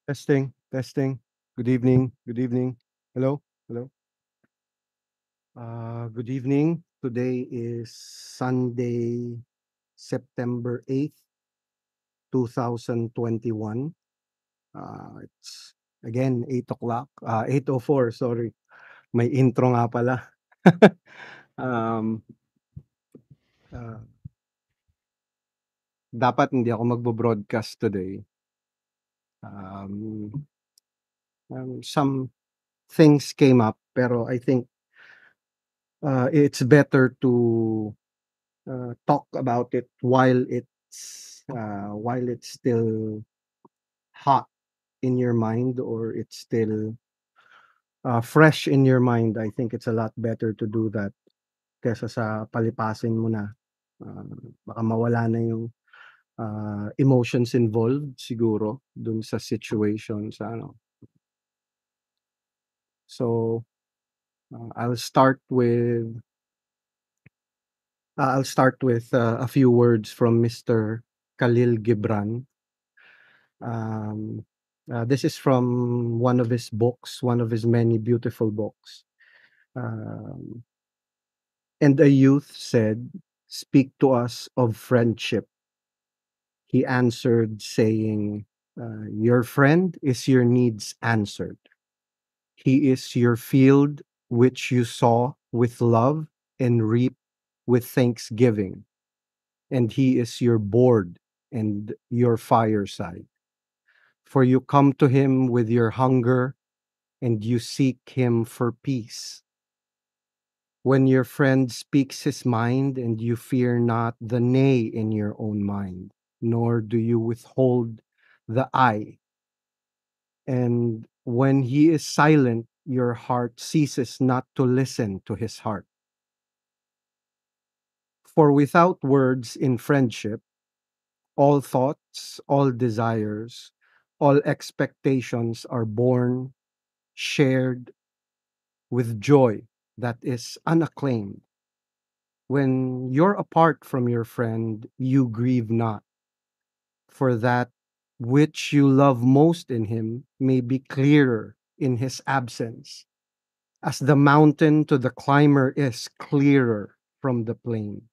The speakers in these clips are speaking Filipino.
Testing, testing. Good evening. Good evening. Hello. Hello. Good evening. Today is Sunday, September 8th, 2021. It's again 8 o'clock. 8:04, sorry. May intro nga pala. um, uh, Dapat hindi ako magbo-broadcast today. Um, some things came up, pero I think it's better to talk about it while it's still hot in your mind, or it's still fresh in your mind. I think it's a lot better to do that kesa sa palipasin mo na. Ah, Baka mawala na yung emotions involved siguro dun sa situation sa ano. So I'll start with a few words from Mr. Khalil Gibran. Um, this is from one of his books, one of his many beautiful books. Um, and a youth said, "Speak to us of friendship." He answered, saying, "Your friend is your needs answered. He is your field which you sow with love and reap with thanksgiving. And he is your board and your fireside. For you come to him with your hunger and you seek him for peace. When your friend speaks his mind and you fear not the nay in your own mind, nor do you withhold the I. And when he is silent, your heart ceases not to listen to his heart. For without words in friendship, all thoughts, all desires, all expectations are born, shared with joy that is unacclaimed. When you're apart from your friend, you grieve not, for that which you love most in him may be clearer in his absence, as the mountain to the climber is clearer from the plain.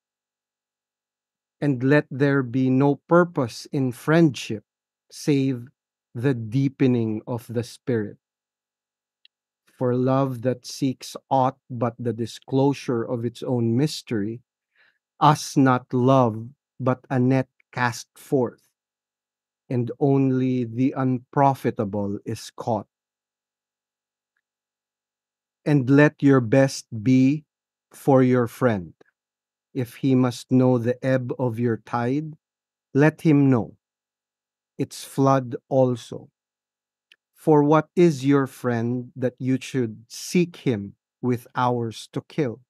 And let there be no purpose in friendship save the deepening of the spirit. For love that seeks aught but the disclosure of its own mystery, us not love, but a net cast forth, and only the unprofitable is caught. And let your best be for your friend. If he must know the ebb of your tide, let him know its flood also. For what is your friend that you should seek him with hours to kill?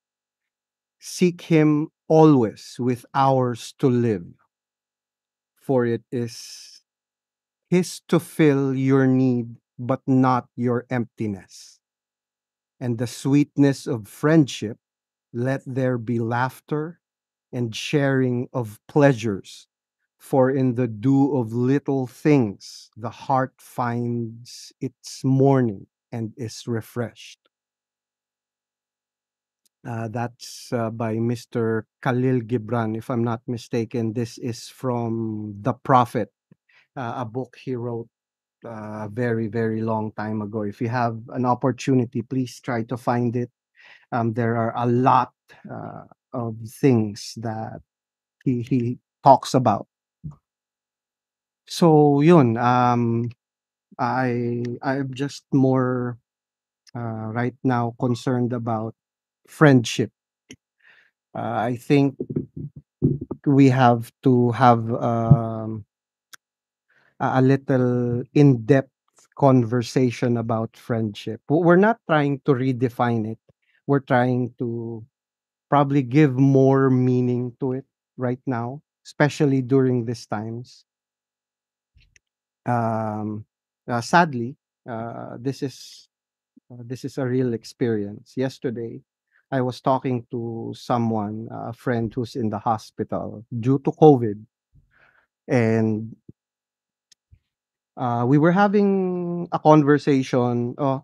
Seek him always with hours to live, for it is his to fill your need, but not your emptiness. And the sweetness of friendship, let there be laughter and sharing of pleasures. For in the dew of little things, the heart finds its morning and is refreshed. That's by Mr. Khalil Gibran, if I'm not mistaken. This is from The Prophet, a book he wrote very, very long time ago. If you have an opportunity, please try to find it. There are a lot of things that he talks about. So yun, I'm just more right now concerned about friendship. I think we have to have a little in-depth conversation about friendship. We're not trying to redefine it. We're trying to probably give more meaning to it right now, especially during these times. Um, Sadly, this is a real experience. Yesterday, I was talking to someone, a friend who's in the hospital due to COVID, and We were having a conversation. Oh,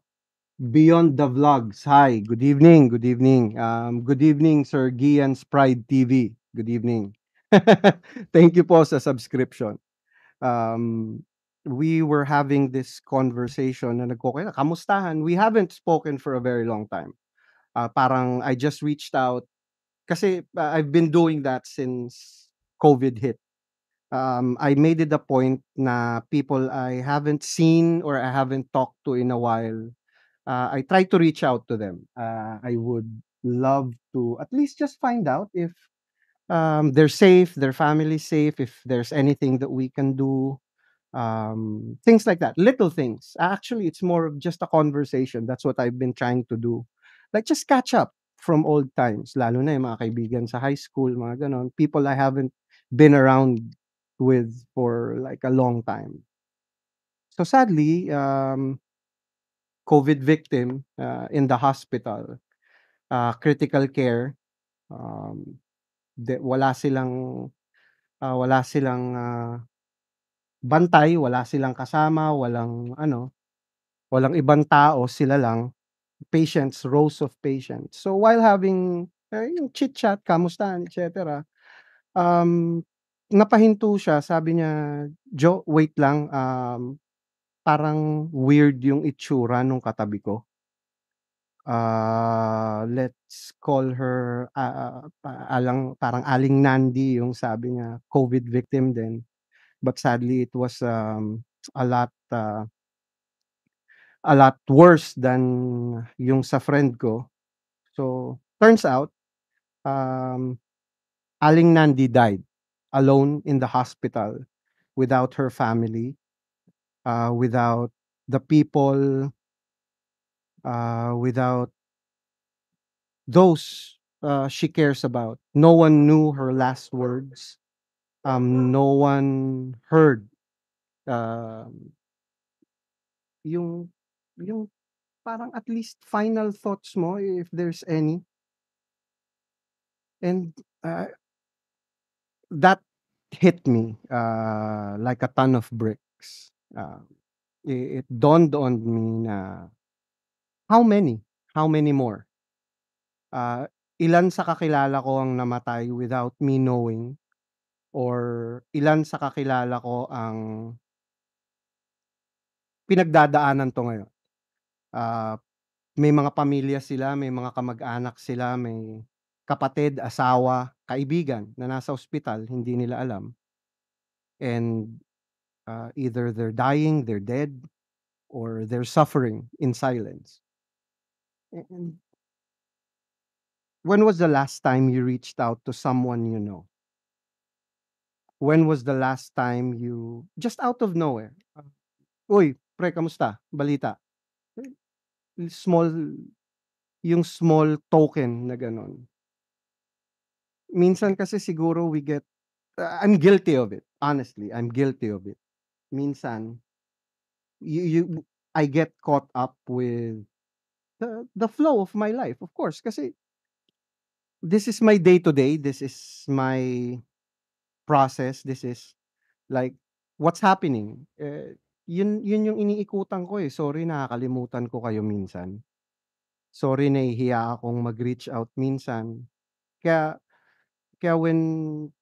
Beyond the Vlogs. Hi, good evening, good evening. Good evening, Sir Gian's Pride TV. Good evening. Thank you po sa subscription. Um, we were having this conversation na kamustahan? We haven't spoken for a very long time. Parang I just reached out kasi I've been doing that since COVID hit. I made it a point na people I haven't seen or I haven't talked to in a while, I try to reach out to them. I would love to at least just find out if they're safe, their family's safe, if there's anything that we can do, things like that, little things. Actually, it's more of just a conversation. That's what I've been trying to do. Like just catch up from old times, lalo na yung mga kaibigan sa high school, mga ganon. People I haven't been around with for like a long time. So sadly, COVID victim in the hospital, critical care, um, wala silang bantay, wala silang kasama, walang ibang tao, sila lang, patients, rows of patients. So while having yung chit-chat, kamustahan, et cetera, um, napahinto siya, sabi niya, "Jo, wait lang, parang weird yung itsura nung katabi ko." Let's call her, parang Aling Nandi yung sabi niya, COVID victim din. But sadly, it was, a lot, a lot worse than yung sa friend ko. So, turns out, um, Aling Nandi died alone in the hospital without her family, without the people, without those, she cares about. No one knew her last words. No one heard, um, yung yung parang at least final thoughts mo if there's any. And, that hit me, like a ton of bricks. It dawned on me na how many? How many more? Ah, Ilan sa kakilala ko ang namatay without me knowing or ilan sa kakilala ko ang pinagdadaanan 'to ngayon. Ah, may mga pamilya sila, may mga kamag-anak sila, may kapatid, asawa, kaibigan na nasa ospital, hindi nila alam and, either they're dying, they're dead, or they're suffering in silence. And when was the last time you reached out to someone you know? When was the last time you just out of nowhere, "Uy, pre kamusta? Balita?" Small yung small token na gano'n. Minsan kasi siguro we get I'm guilty of it, honestly, I'm guilty of it. Minsan, you I get caught up with the flow of my life, of course, kasi this is my day to day, this is my process, this is like what's happening. Yun yung iniikutan ko, eh. Sorry nakakalimutan ko kayo minsan. Sorry nahihiya akong mag-reach out minsan. Kaya kaya when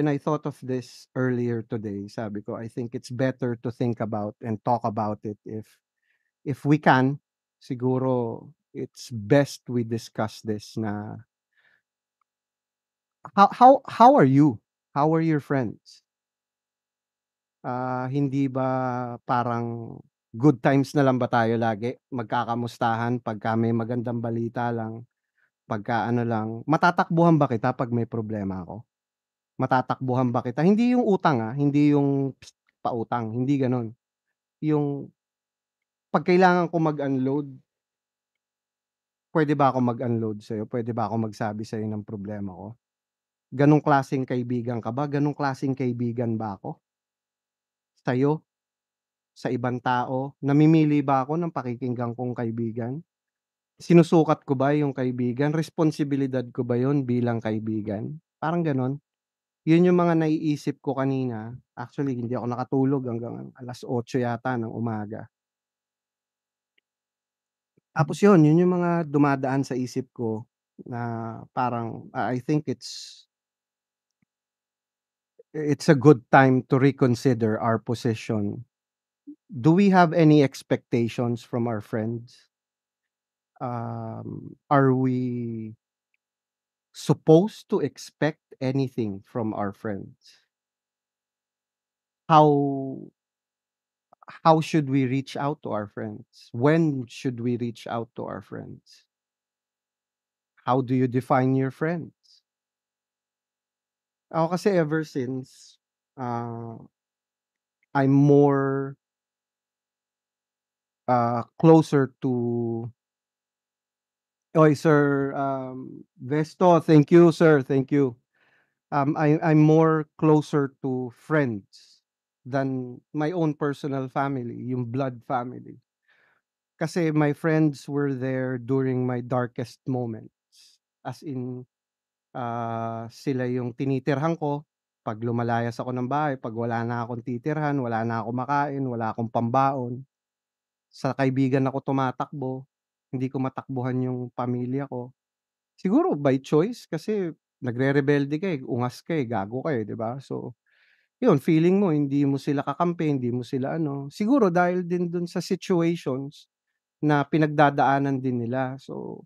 I thought of this earlier today, sabi ko, I think it's better to think about and talk about it if we can. Siguro it's best we discuss this na how are you? How are your friends? Hindi ba parang good times na lang ba tayo lagi? Magkakamustahan pagka may magandang balita lang, pagka ano lang, matatakbuhan ba kita 'pag may problema ako? Matatakbuhan ba kita? Hindi yung utang, hindi yung pautang, hindi gano'n. Yung 'pag kailangan ko mag-unload, puwede ba ako mag-unload sa'yo? Puwede ba ako magsabi sa'yo ng problema ko? Gano'ng klaseng kaibigan ka ba? Gano'ng klaseng kaibigan ba ako sa'yo, sa ibang tao? Namimili ba ako ng pakikinggan kong kaibigan? Sinusukat ko ba yung kaibigan? Responsibilidad ko ba yun bilang kaibigan? Parang gano'n. Yun yung mga naiisip ko kanina. Actually, hindi ako nakatulog hanggang 8:00 yata ng umaga. Tapos yun yung mga dumadaan sa isip ko na parang, I think it's a good time to reconsider our position. Do we have any expectations from our friends? Are we supposed to expect anything from our friends? How how should we reach out to our friends? When should we reach out to our friends? How do you define your friends? Ako kasi ever since, ah, I'm more, closer to oy Sir, Vesto, thank you sir, thank you. I'm more closer to friends than my own personal family, yung blood family. Kasi my friends were there during my darkest moments. As in, sila yung tinitirhan ko 'pag lumalayas ako ng bahay, 'pag wala na akong titirhan, wala na akong makain, wala akong pambaon. Sa kaibigan ako tumatakbo, hindi ko matakbuhan yung pamilya ko. Siguro by choice kasi nagrerebelde ka, eh, ungas ka, eh, gago ka, eh, 'di ba? So, yun feeling mo hindi mo sila kakampi, hindi mo sila ano, siguro dahil din dun sa situations na pinagdadaanan din nila. So,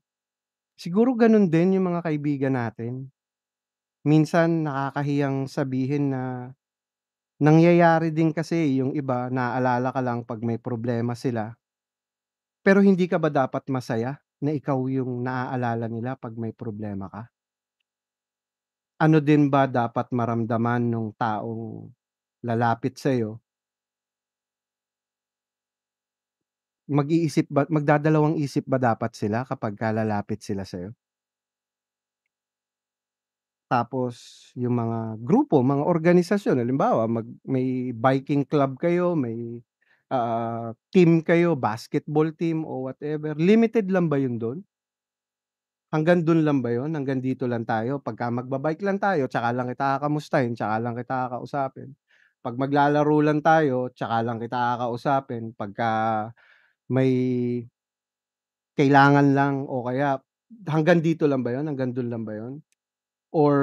siguro ganun din yung mga kaibigan natin. Minsan nakakahiyang sabihin na nangyayari din kasi yung iba naalala ka lang 'pag may problema sila. Pero hindi ka ba dapat masaya na ikaw yung naaalala nila 'pag may problema ka? Ano din ba dapat maramdaman nung taong lalapit sa'yo, magdadalawang isip ba dapat sila kapagka lalapit sila sa'yo? Tapos yung mga grupo, mga organisasyon, halimbawa may biking club kayo, may, team kayo, basketball team o whatever, limited lang ba yun dun? Hanggang dun lang ba yun, hanggang dito lang tayo, pagka magba-bike lang tayo tsaka lang kita kakamustahin, tsaka lang kita kakausapin. 'Pag maglalaro lang tayo, tsaka lang kita kakausapin, pagka may kailangan lang o kaya hanggang dito lang ba yun, hanggang dun lang ba yun? Or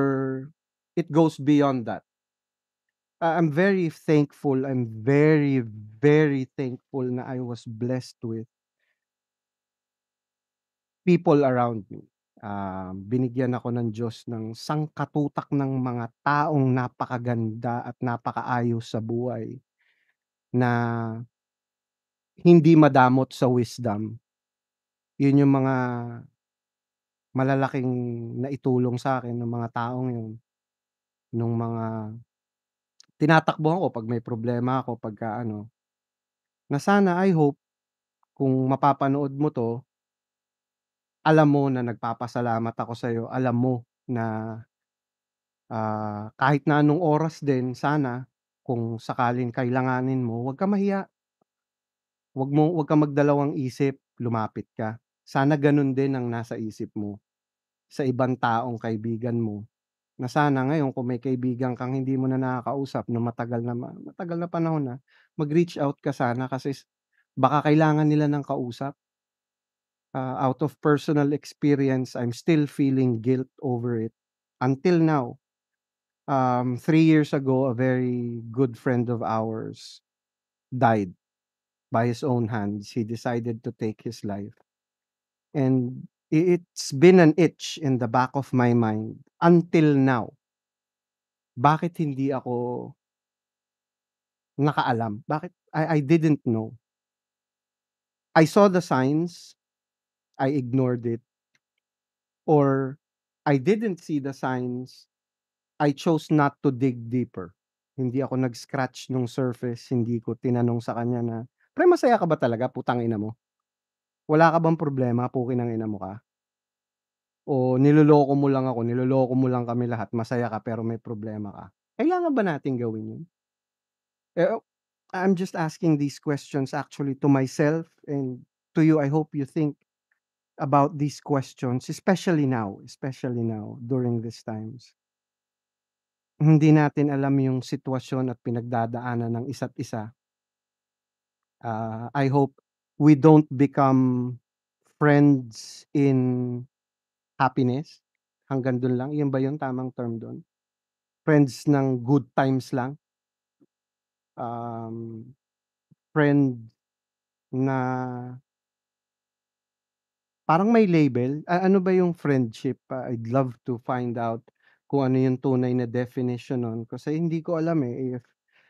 it goes beyond that? I'm very thankful, I'm very, very thankful na I was blessed with people around me. Binigyan ako ng Diyos ng sangkatutak ng mga taong napakaganda at napakaayos sa buhay na hindi madamot sa wisdom. Yun yung mga malalaking naitulong sa'kin nung mga taong yun, nung mga tinatakbuhan ko 'pag may problema ako, pagka ano, na sana I hope kung mapapanood mo 'to, alam mo na nagpapasalamat ako sa'yo, alam mo na, kahit na anong oras din sana kung sakaling kailanganin mo, huwag kang magdalawang isip, lumapit ka. Sana gano'n din ang nasa isip mo sa ibang taong kaibigan mo, na sana ngayon kung may kaibigan kang hindi mo na nakakausap na matagal na panahon na, mag-reach out ka sana kasi baka kailangan nila ng kausap. Out of personal experience, I'm still feeling guilt over it until now. 3 years ago, a very good friend of ours died by his own hands. He decided to take his life, and it's been an itch in the back of my mind until now. Bakit hindi ako nakaalam? Bakit I didn't know. I saw the signs, I ignored it, or I didn't see the signs, I chose not to dig deeper. Hindi ako nag-scratch nung surface, hindi ko tinanong sa kanya na, "Pre, masaya ka ba talaga, putang ina mo? Wala ka bang problema, puking ng ina mo ka? O niloloko mo lang ako, niloloko mo lang kami lahat, masaya ka pero may problema ka?" Kailangan ba nating gawin yun? Eh, I'm just asking these questions actually to myself and to you. I hope you think about these questions, especially now during these times. hindi natin alam yung sitwasyon at pinagdadaanan ng isa't isa. I hope we don't become friends in happiness, hanggang dun lang, yun ba yung tamang term dun? Friends ng good times lang, um, friend na parang may label, ano ba yung friendship? I'd love to find out kung ano yung tunay na definition nun kasi hindi ko alam, eh, if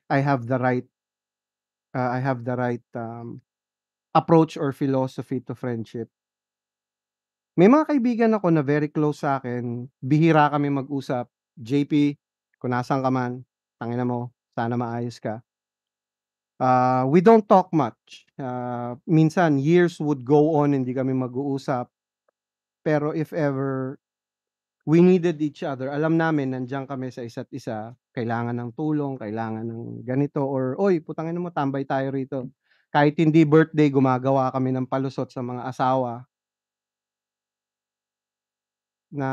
I have the right, I have the right, approach or philosophy to friendship. May mga kaibigan ako na very close sa'kin, bihira kami mag-usap, "JP, kung nasaan ka man, tangina mo, sana maayos ka." We don't talk much, minsan years would go on hindi kami mag-uusap, pero if ever we needed each other, alam namin nandiyan kami sa isa't isa, kailangan ng tulong, kailangan ng ganito or, "Uy, putangina mo tambay tayo rito." Kahit hindi birthday gumagawa kami ng palusot sa mga asawa na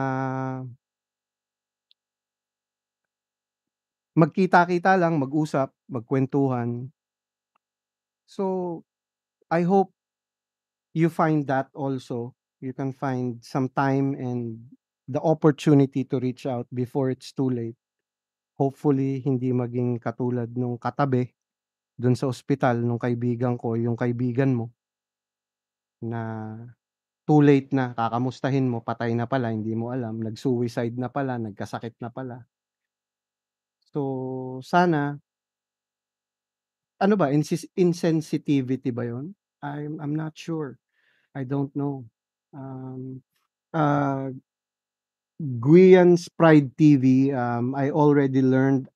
magkita-kita lang, mag-usap, magkuwentuhan. So, I hope you find that also. You can find some time and the opportunity to reach out before it's too late. Hopefully, hindi maging katulad nung katabi dun sa ospital nung kaibigan ko, yung kaibigan mo na too late na, kakamustahin mo patay na pala, hindi mo alam, nag-suicide na pala, nagkasakit na pala. So, sana ano ba insensitivity ba yun? I'm not sure, I don't know. Um, uh, Guian's Pride TV, I already learned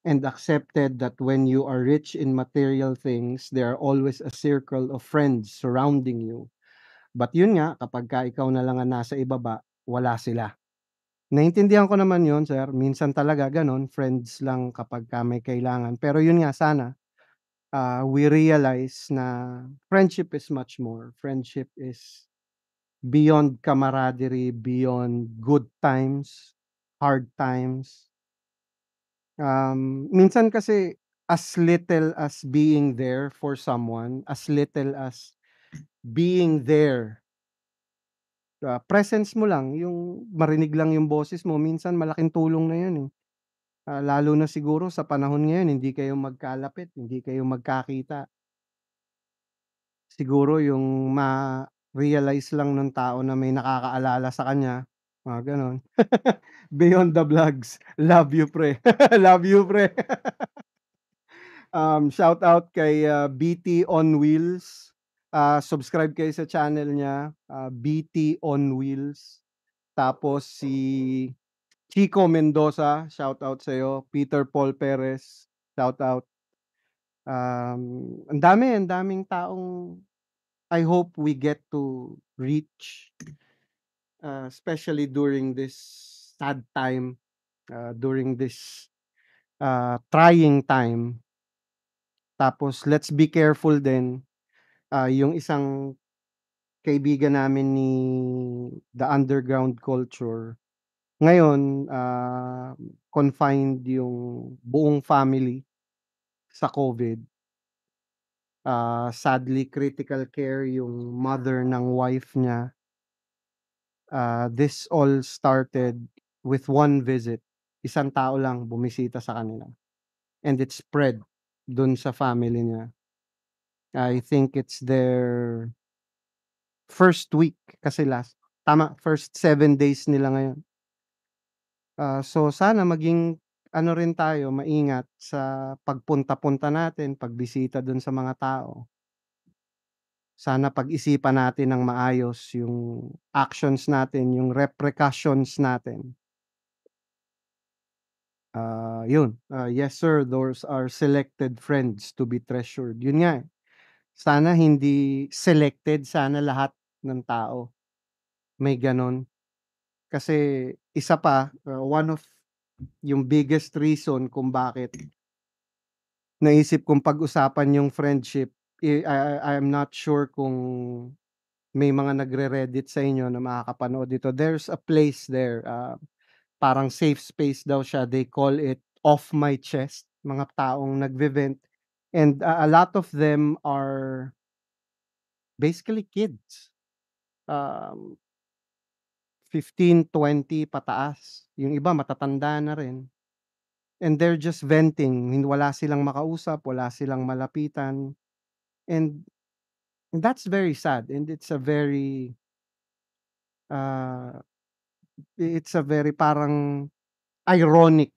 and accepted that when you are rich in material things, there are always a circle of friends surrounding you. But yun nga, kapagka ikaw na lang ang nasa ibaba, wala sila. Naintindihan ko naman yun, sir, minsan talaga gano'n, friends lang kapagka may kailangan. Pero yun nga sana, we realize na friendship is much more. Friendship is beyond camaraderie, beyond good times, hard times. Minsan kasi as little as being there for someone, as little as being there, presence mo lang, yung marinig lang yung boses mo, minsan malaking tulong na yun, eh. Lalo na siguro sa panahon ngayon hindi kayo magkalapit, hindi kayo magkakita. Siguro yung ma-realize lang nung tao na may nakakaalala sa kanya, mga gano'n. Beyond the vlogs, love you pre, love you pre. Shout out kay, BT on Wheels, subscribe kayo sa channel niya, BT on Wheels. Tapos si Chico Mendoza, shout out sa'yo, Peter Paul Perez, shout out. Ang daming taong I hope we get to reach, especially during this sad time, during this, trying time. Tapos let's be careful din, yung isang kaibigan namin ni The Underground Culture, ngayon, confined yung buong family sa COVID. Sadly critical care yung mother ng wife niya. This all started with one visit. Isang tao lang bumisita sa kanila and it spread dun sa family niya. I think it's their first week kasi first 7 days nila ngayon. So sana maging ano rin tayo, maingat sa pagpunta-punta natin, pagbisita dun sa mga tao. Sana pag-isipan natin ng maayos yung actions natin, yung repercussions natin. Yun, yes sir, those are selected friends to be treasured. Yun nga, eh, sana hindi selected, sana lahat ng tao may gano'n. Kasi isa pa, one of yung biggest reason kung bakit naisip kong pag-usapan yung friendship, I'm not sure kung may mga nagre-Reddit sa inyo na makakapanood dito. There's a place there, parang safe space daw siya, they call it off my chest, mga taong nagve-vent, and a lot of them are basically kids. Um, 15, 20 pataas, yung iba matatanda na rin, and they're just venting, wala silang makausap, wala silang malapitan, and that's very sad, and uh, it's a very parang ironic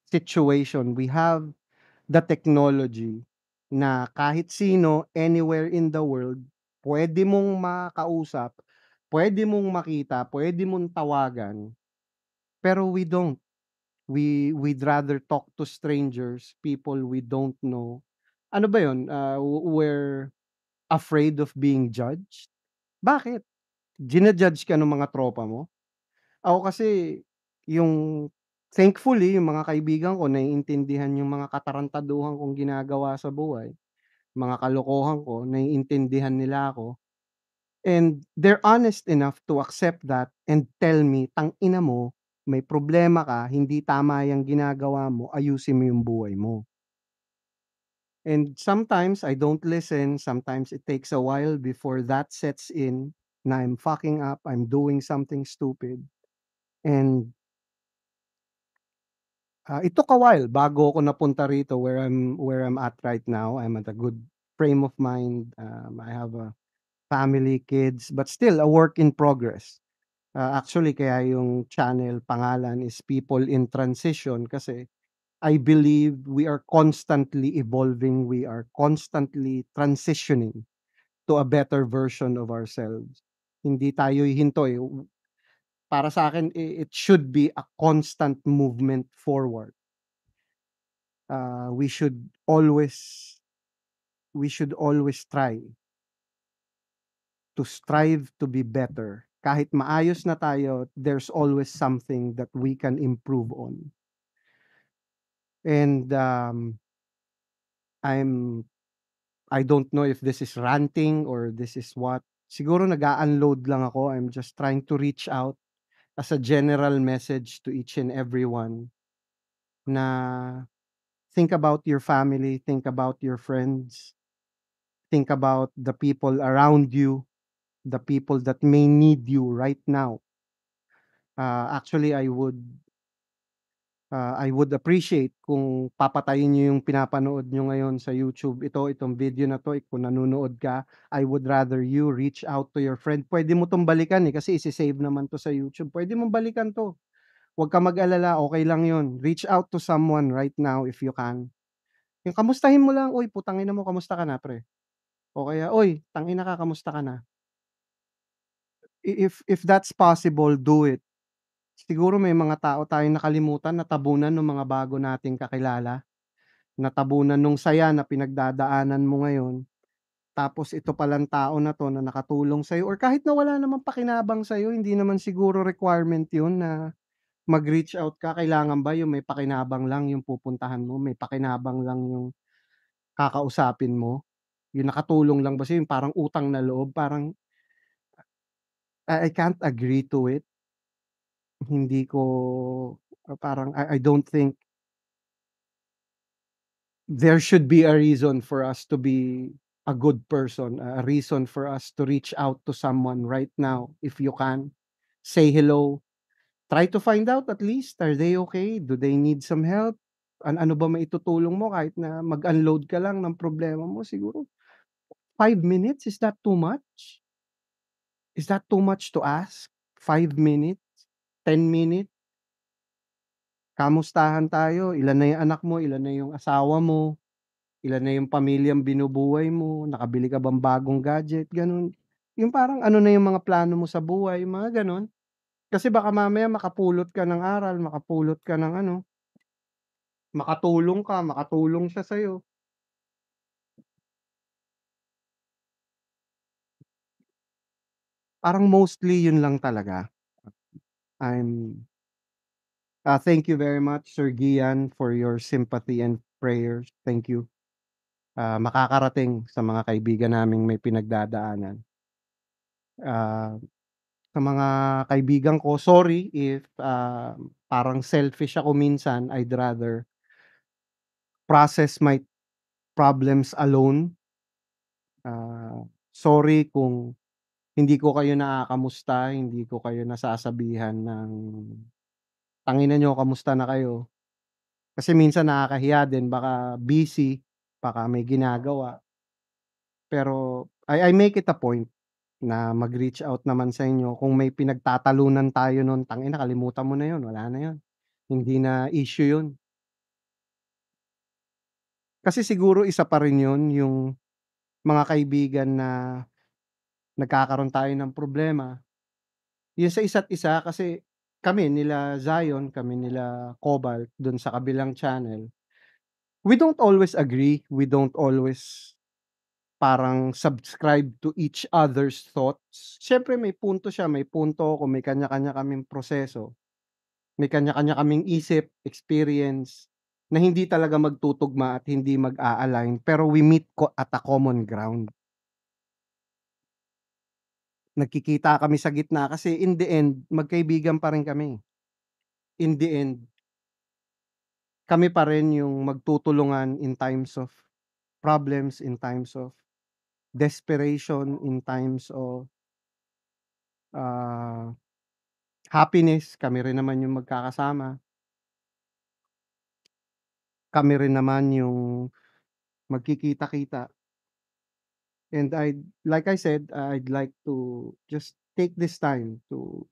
situation. We have the technology na kahit sino, anywhere in the world, puwede mong makausap, puwede mong makita, puwede mong tawagan, pero we don't. We'd rather talk to strangers, people we don't know. Ano ba yun, we're afraid of being judged? Bakit? Jina-judge ka nung mga tropa mo? Ako kasi yung thankfully yung mga kaibigan ko naiintindihan yung mga katarantaduhan kong ginagawa sa buhay, mga kalokohan ko, naiintindihan nila ako, and they're honest enough to accept that and tell me, "Tang-ina mo, may problema ka, hindi tama yang ginagawa mo, ayusin mo yung buhay mo." And sometimes I don't listen, sometimes it takes a while before that sets in na I'm fucking up, I'm doing something stupid, and it took a while bago ako napunta rito where I'm at right now. I'm at a good frame of mind, I have a family, kids, but still a work in progress. Actually kaya yung channel pangalan is People in Transition kasi I believe we are constantly evolving, we are constantly transitioning to a better version of ourselves. Hindi tayo hihinto, eh, para sa'kin it should be a constant movement forward. We should always try to strive to be better. Kahit maayos na tayo, there's always something that we can improve on. And, I'm I don't know if this is ranting or this is what. Siguro nag-a-unload lang ako. I'm just trying to reach out as a general message to each and everyone na think about your family, think about your friends, think about the people around you, the people that may need you right now. Actually, I would appreciate kung papatayin niyo yung pinapanood niyo ngayon sa YouTube. Itong video na 'to, kung nanonood ka, I would rather you reach out to your friend. Puwede mo 'tong balikan, eh, kasi ise-save naman 'to sa YouTube. Puwede mong balikan 'to. Huwag kang mag-alala, okey lang 'yun. Reach out to someone right now if you can. Yung kamustahin mo lang, "Uy, putang ina mo, kamusta ka na pre?" O kaya, "Uy, tang-ina ka, kamusta ka na?" If that's possible, do it. Siguro may mga tao tayong nakalimutan, natabunan nung mga bago nating kakilala, natabunan nung saya na pinagdadaanan mo ngayon, tapos ito palang tao na 'to na nakatulong sa'yo or kahit na wala namang pakinabang sa'yo, hindi naman siguro requirement yun na mag-reach out ka. Kailangan ba yung may pakinabang lang yung pupuntahan mo, may pakinabang lang yung kakausapin mo, yung nakatulong lang ba sa'yo, yung parang utang na loob, parang I can't agree to it. Hindi ko, parang I don't think there should be a reason for us to be a good person, a reason for us to reach out to someone right now. If you can, say hello, try to find out at least, are they okay? Do they need some help? Ano ba maitutulong mo kahit na mag-unload ka lang ng problema mo siguro 5 minutes, is that too much? Is that too much to ask? 5 minutes, 10 minutes, kamustahan tayo, ilan na yung anak mo, ilan na yung asawa mo, ilan na yung pamilyang binubuhay mo, nakabili ka bang bagong gadget, gano'n. Yung parang ano na yung mga plano mo sa buhay, mga gano'n. Kasi baka mamaya makapulot ka ng aral, makapulot ka ng ano, makatulong ka, makatulong siya sa'yo. Parang mostly yun lang talaga. I'm Thank you very much Sir Gian for your sympathy and prayers. Thank you. Makakarating sa mga kaibigan naming may pinagdadaanan. Ah, sa mga kaibigan ko, sorry if, parang selfish ako minsan. I'd rather process my problems alone. Sorry kung hindi ko kayo nakakamusta, hindi ko kayo nasasabihan ng, "Tangina niyo, kamusta na kayo?" Kasi minsan nakakahiya din, baka busy, baka may ginagawa. Pero I make it a point na mag-reach out naman sa inyo kung may pinagtatalunan tayo nun, "Tangina, kalimutan mo na yun, wala na yun, hindi na issue yun." Kasi siguro isa pa rin yun, yung mga kaibigan na nagkakaroon tayo ng problema, yun sa isa't isa. Kasi kami nila Zion, kami nila Cobalt dun sa kabilang channel, we don't always agree, we don't always parang subscribe to each other's thoughts. Siyempre may punto siya, may punto ako, may kanya-kanya kaming proseso, may kanya-kanya kaming isip, experience, na hindi talaga magtutugma at hindi mag-a-align, pero we meet at a common ground. Nagkikita kami sa gitna kasi in the end, magkaibigan pa rin kami. In the end, kami pa rin yung magtutulungan in times of problems, in times of desperation, in times of ah, happiness, kami rin naman yung magkakasama. Kami rin naman yung magkikita-kita. And like I said, I'd like to just take this time to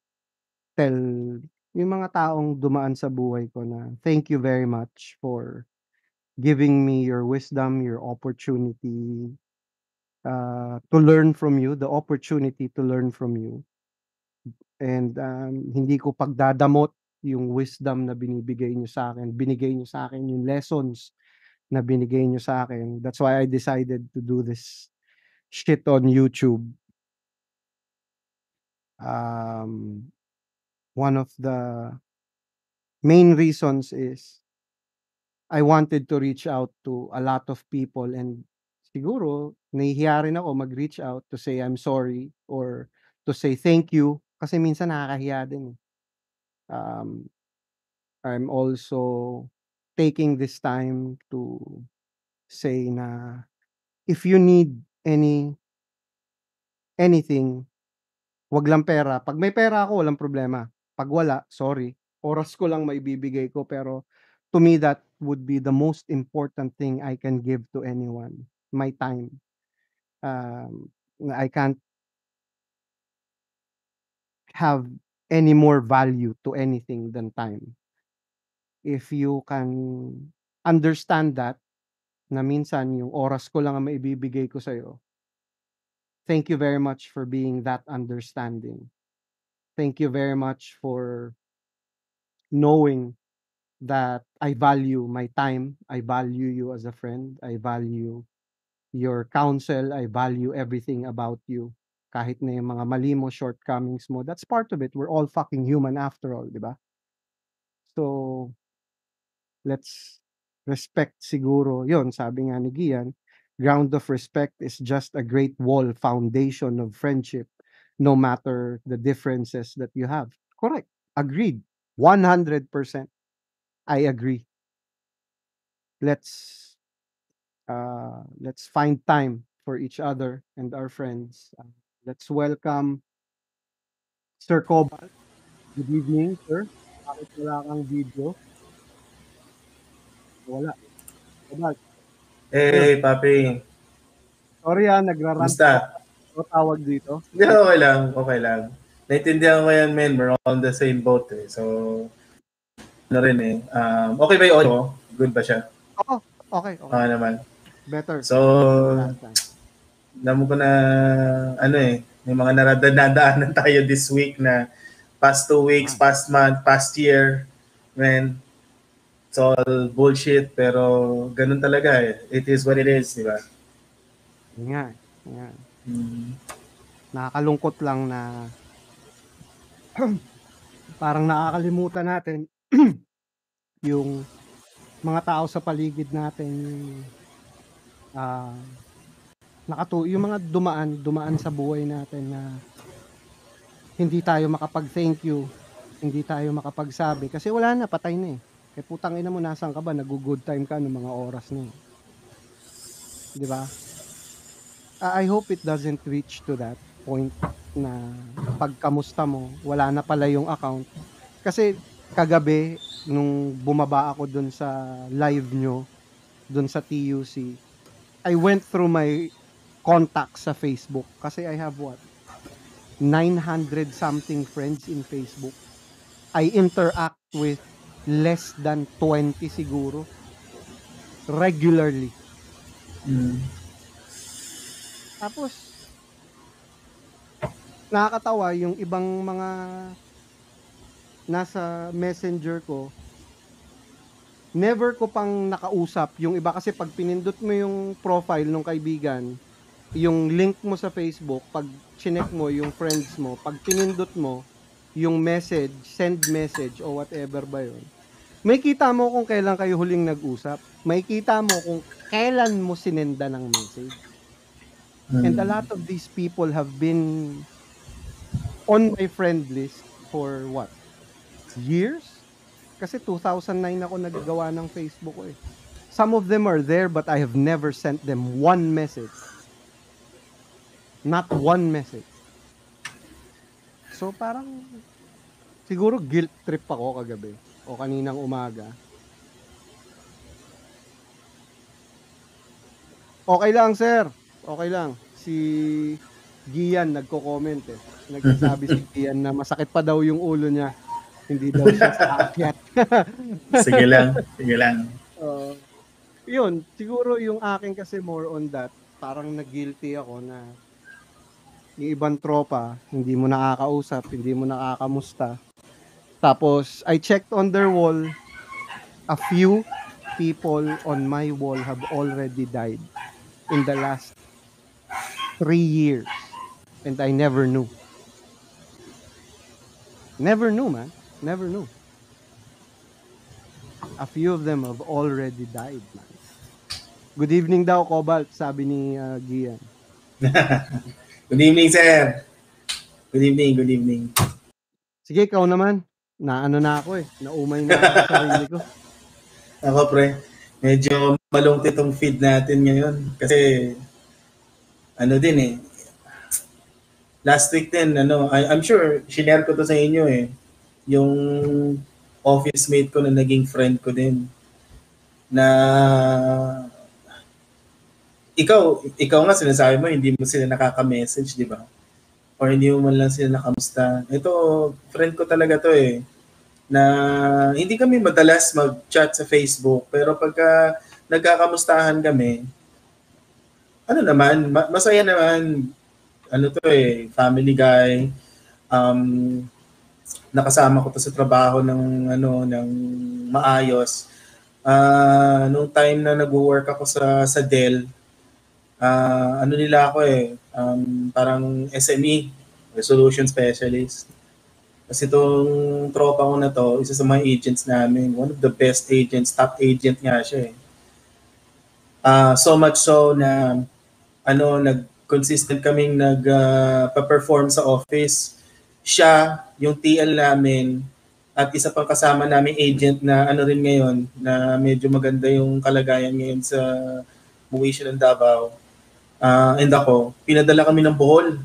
tell yung mga taong dumaan sa buhay ko na thank you very much for giving me your wisdom, your opportunity to learn from you, the opportunity to learn from you. And hindi ko pagdadamot yung wisdom na binibigay niyo sa'kin, binigay niyo sa'kin yung lessons na binigay niyo sa'kin. That's why I decided to do this shit on YouTube. One of the main reasons is I wanted to reach out to a lot of people, and siguro nahihiya rin ako mag-reach out to say I'm sorry or to say thank you kasi minsan nakakahiya din, eh. I'm also taking this time to say na if you need anything, 'wag lang pera. 'Pag may pera ako walang problema, 'pag wala, sorry, oras ko lang maibibigay ko, pero to me that would be the most important thing I can give to anyone, my time. I can't have any more value to anything than time. If you can understand that, na minsan yung oras ko lang ang maibibigay ko sa'yo, thank you very much for being that understanding. Thank you very much for knowing that I value my time, I value you as a friend, I value your counsel, I value everything about you. Kahit na yung mga mali mo, shortcomings mo, that's part of it. We're all fucking human after all, di ba? So, let's respect siguro. Yun, sabi nga ni Gian, ground of respect is just a great wall, foundation of friendship, no matter the differences that you have. Correct. Agreed. 100%. I agree. Let's find time for each other and our friends. Let's welcome Sir Cobalt. Good evening, sir. Bakit wala kang video? Wala. Cobalt, ayun. Hey, papi. Sorry, nagra-rant ako. Kumusta? Ano tawag dito? Hindi, okay lang. Okay lang. Naintindihan ko yan, men. We're on the same boat eh. So, ano rin eh. Okay ba yung audio mo? Good ba siya? Oo, okay. Okay naman. Better. So, Last time. alam ko na, ano eh, may mga naradaanan tayo this week na past 2 weeks, past month, past year. Man, it's all bullshit. Pero, ganun talaga eh. It is what it is, di ba? Yan. Nakakalungkot lang na parang nakakalimutan natin yung mga tao sa paligid natin, yung mga dumaan sa buhay natin na hindi tayo makapag-thank you, hindi tayo makapagsabi kasi wala na, patay na eh. putang ina mo, nasaan ka ba? Nag-good time ka ng mga oras na yun. Di ba? I hope it doesn't reach to that point na pagkamusta mo, wala na pala yung account. Kasi kagabi, nung bumaba ako dun sa live nyo, dun sa TUC, I went through my contacts sa Facebook kasi I have what? 900 something friends in Facebook. I interact with less than 20 siguro regularly. Tapos nakakatawa yung ibang mga nasa messenger ko, never ko pang nakausap. Yung iba kasi pag pinindot mo yung profile ng kaibigan, yung link mo sa Facebook, pag chinek mo yung friends mo, pag pinindot mo yung message, send message o whatever ba yun, may kita mo kung kailan kayo huling nag-usap. May kita mo kung kailan mo sinenda ng message. And a lot of these people have been on my friend list for what? Years? Kasi 2009 ako naggawa ng Facebook ko eh. Some of them are there but I have never sent them one message. Not one message. So parang siguro guilt trip ako kagabi o kaninang umaga. Okay lang, sir. Okay lang. Si Gian nagko-comment eh. Nagsasabi si Gian na masakit pa daw yung ulo niya. Hindi daw siya aakyat. Sige lang. Sige lang. Yun, siguro yung akin kasi more on that. Parang nag-guilty ako na yung ibang tropa, hindi mo nakakausap, hindi mo nakakamusta. Tapos, I checked on their wall. A few people on my wall have already died in the last 3 years. And I never knew. Never knew, man. Never knew. A few of them have already died, man. Good evening daw, Cobalt, sabi ni Gian. Good evening, sir. Good evening, good evening. Sige, ikaw naman. Naano na ako eh. Naumay na ako sa sarili ko. Ako, pre. Medyo malungkot itong feed natin ngayon. Kasi, ano din eh. Last week din, I'm sure, shinare ko to sa inyo eh. Yung office mate ko na naging friend ko din. Na, ikaw nga sinasabi mo, hindi mo sila nakaka-message, di ba? Or hindi mo man lang sila nakamusta. Ito, friend ko talaga to eh. Na hindi kami madalas mag-chat sa Facebook, pero pagka nagkakamustahan kami, ano naman, masaya naman. Ano to eh, family guy. Nakasama ko to sa trabaho ng maayos. Nung time na nag-work ako sa Dell, ano nila ako eh, parang SME, Solution Specialist. Kasi itong tropa ko na to, isa sa mga agents namin, one of the best agents, top agent nga siya eh. So much so na consistent kaming nagpa-perform sa office. Siya, yung TL namin, at isa pang kasama namin agent na ano rin ngayon, na medyo maganda yung kalagayan ngayon sa buwi siya ng Davao. And ako, pinadala kami ng Bohol.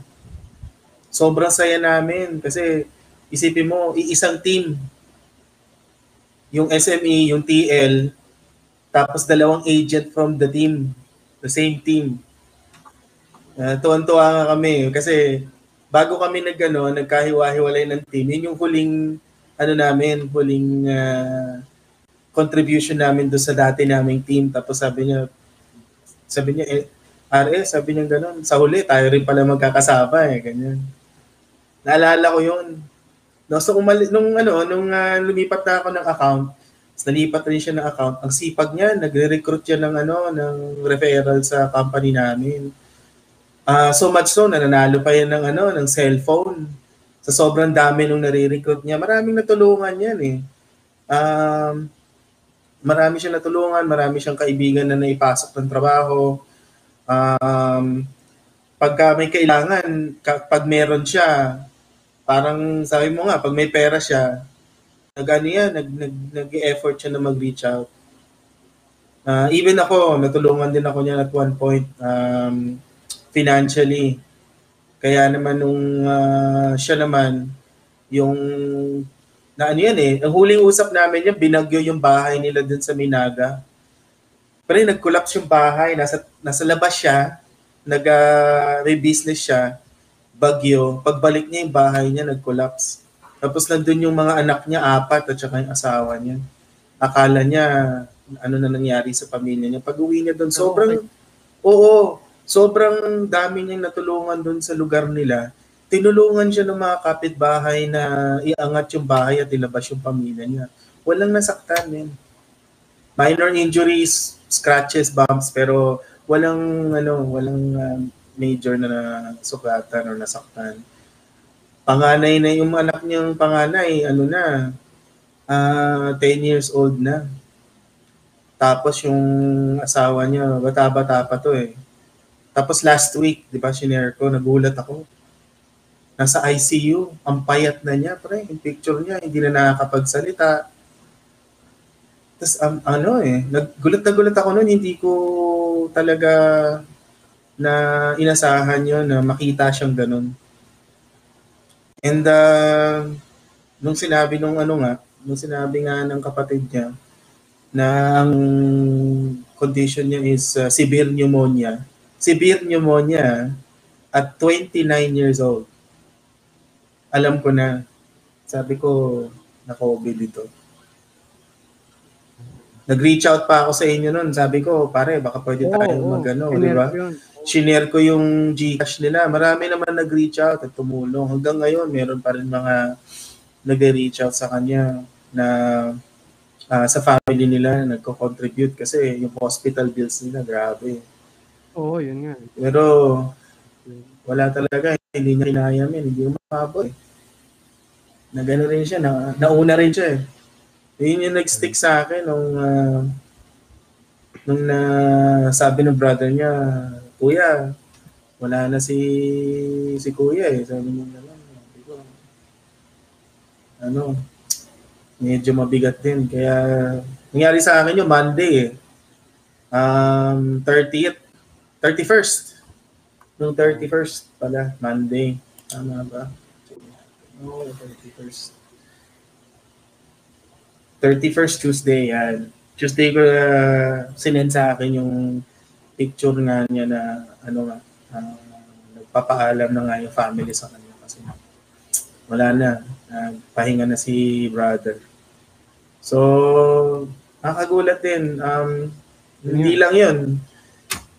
Sobrang saya namin kasi isipin mo, iisang team. Yung SME, yung TL, tapos dalawang agent from the team, the same team. Tuwan-tuwa nga kami kasi bago kami nagkahiwa-hiwalay ng team, yun yung huling contribution namin doon sa dati naming team. Tapos sabi niya, RS, sabi niya gano'n, sa huli, tayo rin pala magkakasama eh, ganyan. Naalala ko yun. No, so, nung lumipat na ako ng account, nalipat rin siya ng account, ang sipag niya, nagre-recruit siya ng referral sa company namin. So much so, nananalo pa yan ng cellphone. Sa sobrang dami nung nare-recruit niya, maraming natulungan yan eh. Marami siyang natulungan, marami siyang kaibigan na naipasok ng trabaho. Pagka may kailangan, pag meron siya, parang sabi mo nga, pag may pera siya, nag-effort siya na mag-reach out. Even ako, natulungan din ako niya at one point financially. Kaya naman nung siya naman, yung na ano yan ang huling usap namin yan, binagyo yung bahay nila dun sa Minaga. Pero nag-collapse yung bahay, nasa labas siya, nag-re-business siya, bagyo. Pagbalik niya yung bahay niya, nag-collapse. Tapos nandun yung mga anak niya, 4 at saka yung asawa niya. Akala niya, ano na nangyari sa pamilya niya. Pag-uwi niya doon, sobrang dami niyang natulungan doon sa lugar nila. Tinulungan siya ng mga kapitbahay na iangat yung bahay at ilabas yung pamilya niya. Walang nasaktan, men. Minor injuries, scratches, bumps, pero walang major na sukatan o nasaktan. Panganay na yung anak niyang panganay, 10 years old na. Tapos yung asawa niya, bata-bata pa to Tapos last week, di ba, shinare ko, nagulat ako. Nasa ICU, ang payat na niya, pre. Yung picture niya, hindi na nakakapagsalita. Tapos gulat ako noon, hindi ko talaga na inasahan yun na makita siyang ganun. And nung sinabi nga ng kapatid niya na ang condition niya is severe pneumonia at 29 years old. Alam ko na, sabi ko, na COVID ito. Nag-reach out pa ako sa inyo noon. Sabi ko, pare, baka pwede tayo di ba? Shinare ko yung GCash nila. Marami naman nag-reach out at tumulong. Hanggang ngayon, meron pa rin mga nag-reach out sa kanya na sa family nila nagko-contribute kasi yung hospital bills nila, grabe. Oo, yun nga. Pero wala talaga. Hindi niya kinaya, hindi umabot. Na gano'n rin siya. Nauna rin siya Yun yung nag-stick sa akin nung sabi ng brother niya, Kuya, wala na si Kuya Sabi niya medyo mabigat din. Kaya nangyari sa akin yung Monday 31st. Nung 31st pala, Monday. Tama ba? 31st. 31st Tuesday, yan. Tuesday ko sinend sa akin yung picture nga niya na nagpapaalam na nga yung family sa kanya kasi wala na. Pahinga na si brother. So, nakagulat din. Hindi lang yun.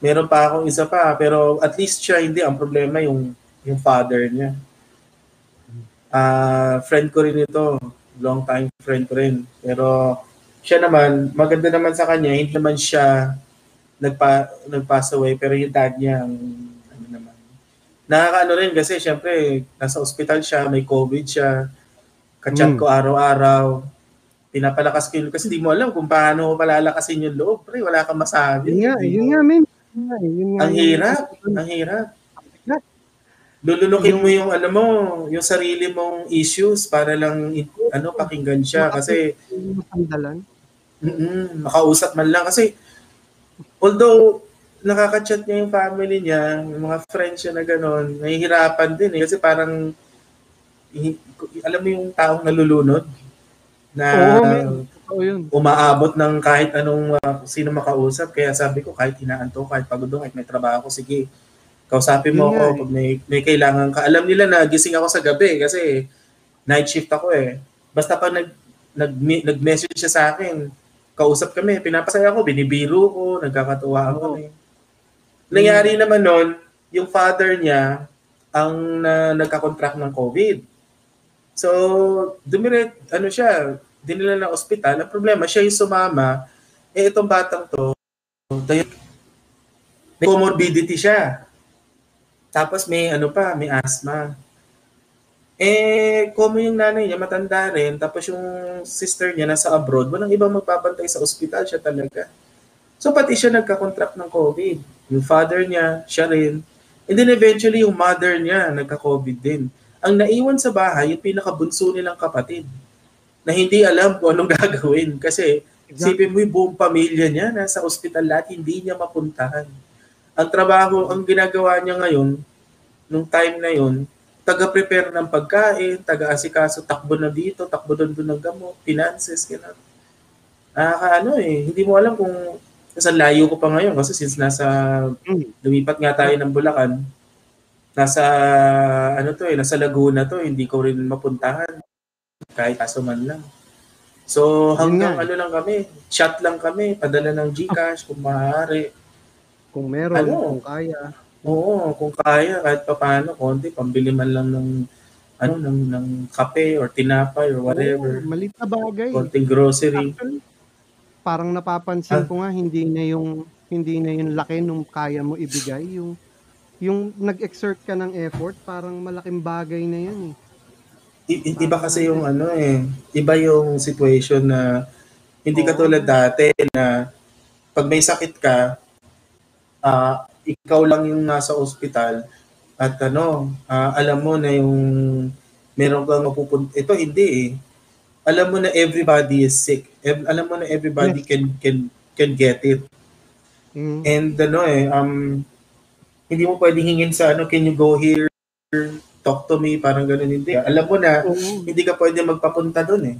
Meron pa akong isa pa, pero at least siya hindi. Ang problema yung father niya. Friend ko rin ito. Long time friend ko rin. Pero siya naman, maganda naman sa kanya, hindi naman siya nag-pass away, pero yung dad niya, nakakaano rin kasi syempre, nasa ospital siya, may COVID siya, kachat ko araw-araw, pinapalakas ko yun, kasi di mo alam kung paano palalakasin yung loob, pre, wala kang masabi. Yun nga, men. Ang hirap. Lulunukin mo yung yung sarili mong issues para lang pakinggan siya kasi makausap man lang kasi although nakaka-chat niya yung family niya, yung mga friends niya na gano'n, nahihirapan din kasi parang alam mo yung taong nalulunod na umaabot ng kahit anong sino makausap, kaya sabi ko kahit inaanto, kahit pagod doon, kahit may trabaho, sige, kausapin mo ako pag may kailangan ka. Alam nila na gising ako sa gabi kasi night shift ako Basta pag nag-message siya sa akin, kausap kami, pinapasaya ko, binibiro ko, nagkakatuwa ako. Nangyari naman nun, yung father niya ang nagka-contract ng COVID. So, dinila ng ospital. Ang problema, siya yung sumama. Itong batang to, may comorbidity siya. Tapos may may asthma. Common yung nanay niya, matanda rin. Tapos yung sister niya nasa abroad, walang ibang magpapantay sa ospital, siya talaga. So pati siya nagka-contract ng COVID. Yung father niya, siya rin. And then eventually yung mother niya nagka-COVID din. Ang naiwan sa bahay, yung pinakabunso nilang kapatid. na hindi alam kung anong gagawin. Kasi isipin mo yung buong pamilya niya nasa ospital lahat, hindi niya mapuntahan. Ang trabaho, ang ginagawa niya ngayon, nung time na yun, taga-prepare ng pagkain, taga-asikaso, takbo na dito, takbo doon ng gamot, finances, gano'n. Hindi mo alam kung nasa layo ko pa ngayon kasi since lumipat nga tayo ng Bulacan, nasa Laguna to, hindi ko rin mapuntahan kahit aso man lang. So hanggang lang kami, chat lang kami, padala ng GCash kung maaari. Kung meron, kung kaya. Oo, kung kaya kahit papaano, konti pambili man lang ng kape or tinapay or whatever. Maliit na bagay. Konting grocery. Actually, parang napapansin ko nga hindi na yung laki nung kaya mo ibigay, yung nag-exert ka ng effort, parang malaking bagay na yan eh. Iba kasi yung iba yung situation na hindi katulad dati na pag may sakit ka, ikaw lang yung nasa ospital at alam mo na yung meron kang mapupunta. Ito hindi eh. Alam mo na everybody is sick. Alam mo na everybody can get it. And hindi mo pwedeng hingin sa can you go here, talk to me, parang gano'n, hindi. Alam mo na hindi ka pwede magpapunta doon eh.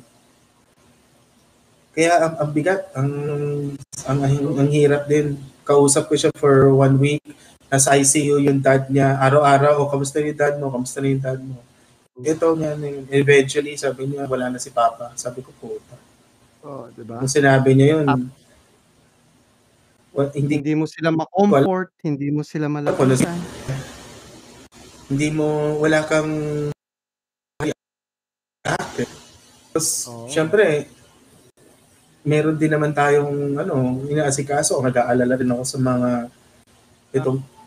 Kaya ang bigat, ang hirap din. Kausap ko siya for 1 week. Nasa ICU yung dad niya. Araw-araw, kamusta yung dad mo? Kamusta na yung dad mo? Ito nga, eventually, sabi niya, wala na si Papa. Sabi ko, puta. Diba? Kung sinabi niya yun, hindi mo sila ma-comfort, hindi mo sila malapitan. Wala kang tapos, syempre, meron din naman tayong inaasikaso. Nag-aalala din ako sa mga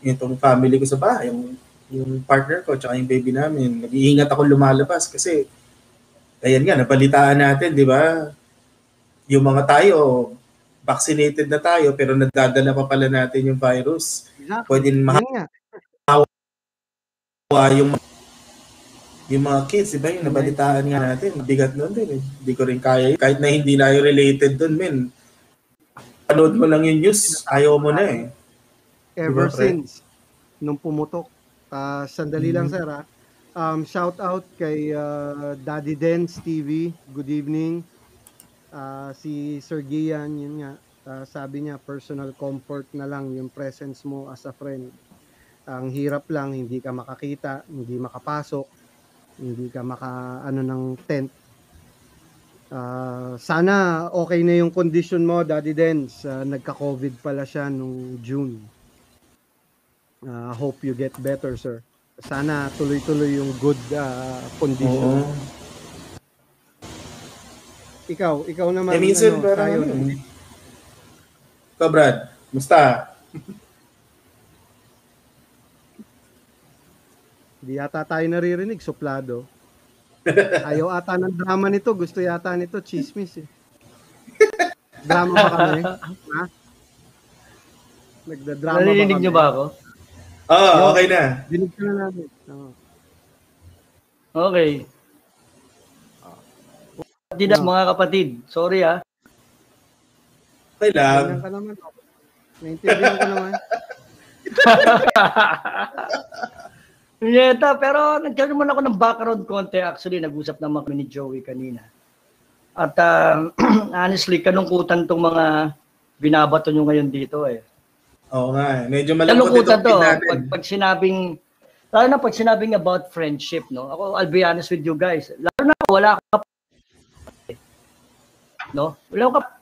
itong family ko sa bahay, yung partner ko tsaka yung baby namin. Nag-iingat ako lumalabas kasi ayan nga, napalitaan natin, di ba? Yung mga tayo, vaccinated na tayo pero nadadala pa pala natin yung virus. Exactly. Pwede makawa yung mga kids, di ba? Yung nabalitaan nga natin, bigat nun din. Hindi ko rin kaya. Kahit na hindi na related dun, men. Panood mo lang yung news, ayaw mo na eh. Ever since, nung pumutok. Sandali lang, sir. Shout out kay Daddy Dance TV. Good evening. Si Sir Gian, yun nga. Sabi niya, personal comfort na lang yung presence mo as a friend. Ang hirap lang, hindi ka makakita, hindi makapasok, hindi ka ng tent. Sana okay na yung condition mo, Daddy Dance. Nagka-COVID pala siya nung June. Hope you get better, sir. Sana tuloy-tuloy yung good condition. Ikaw naman. Minsan parang Ikaw, Brad, musta? Di yata tayo naririnig, suplado. Ayaw ata ng drama nito. Gusto yata nito, chismis eh. Drama ba kami? Ha? Nagda-drama Narinig ba kami? niyo ba ako? Oo, okay na. Dinig ka na namin. Okay. Didas mga kapatid. Sorry ah. Okay lang. Ganyan ka naman. Naintindihan ko naman. Nyeta, pero nagkaroon naman ako ng background konti. Actually, nag-usap naman kami ni Joey kanina. At honestly, kanungkutan tong mga binabato nyo ngayon dito eh. Oo nga, medyo malungkot kanungkutan to. Pag sinabing, lalo na pag sinabing about friendship, no? Ako, I'll be honest with you guys. Lalo na wala ka no? Wala ka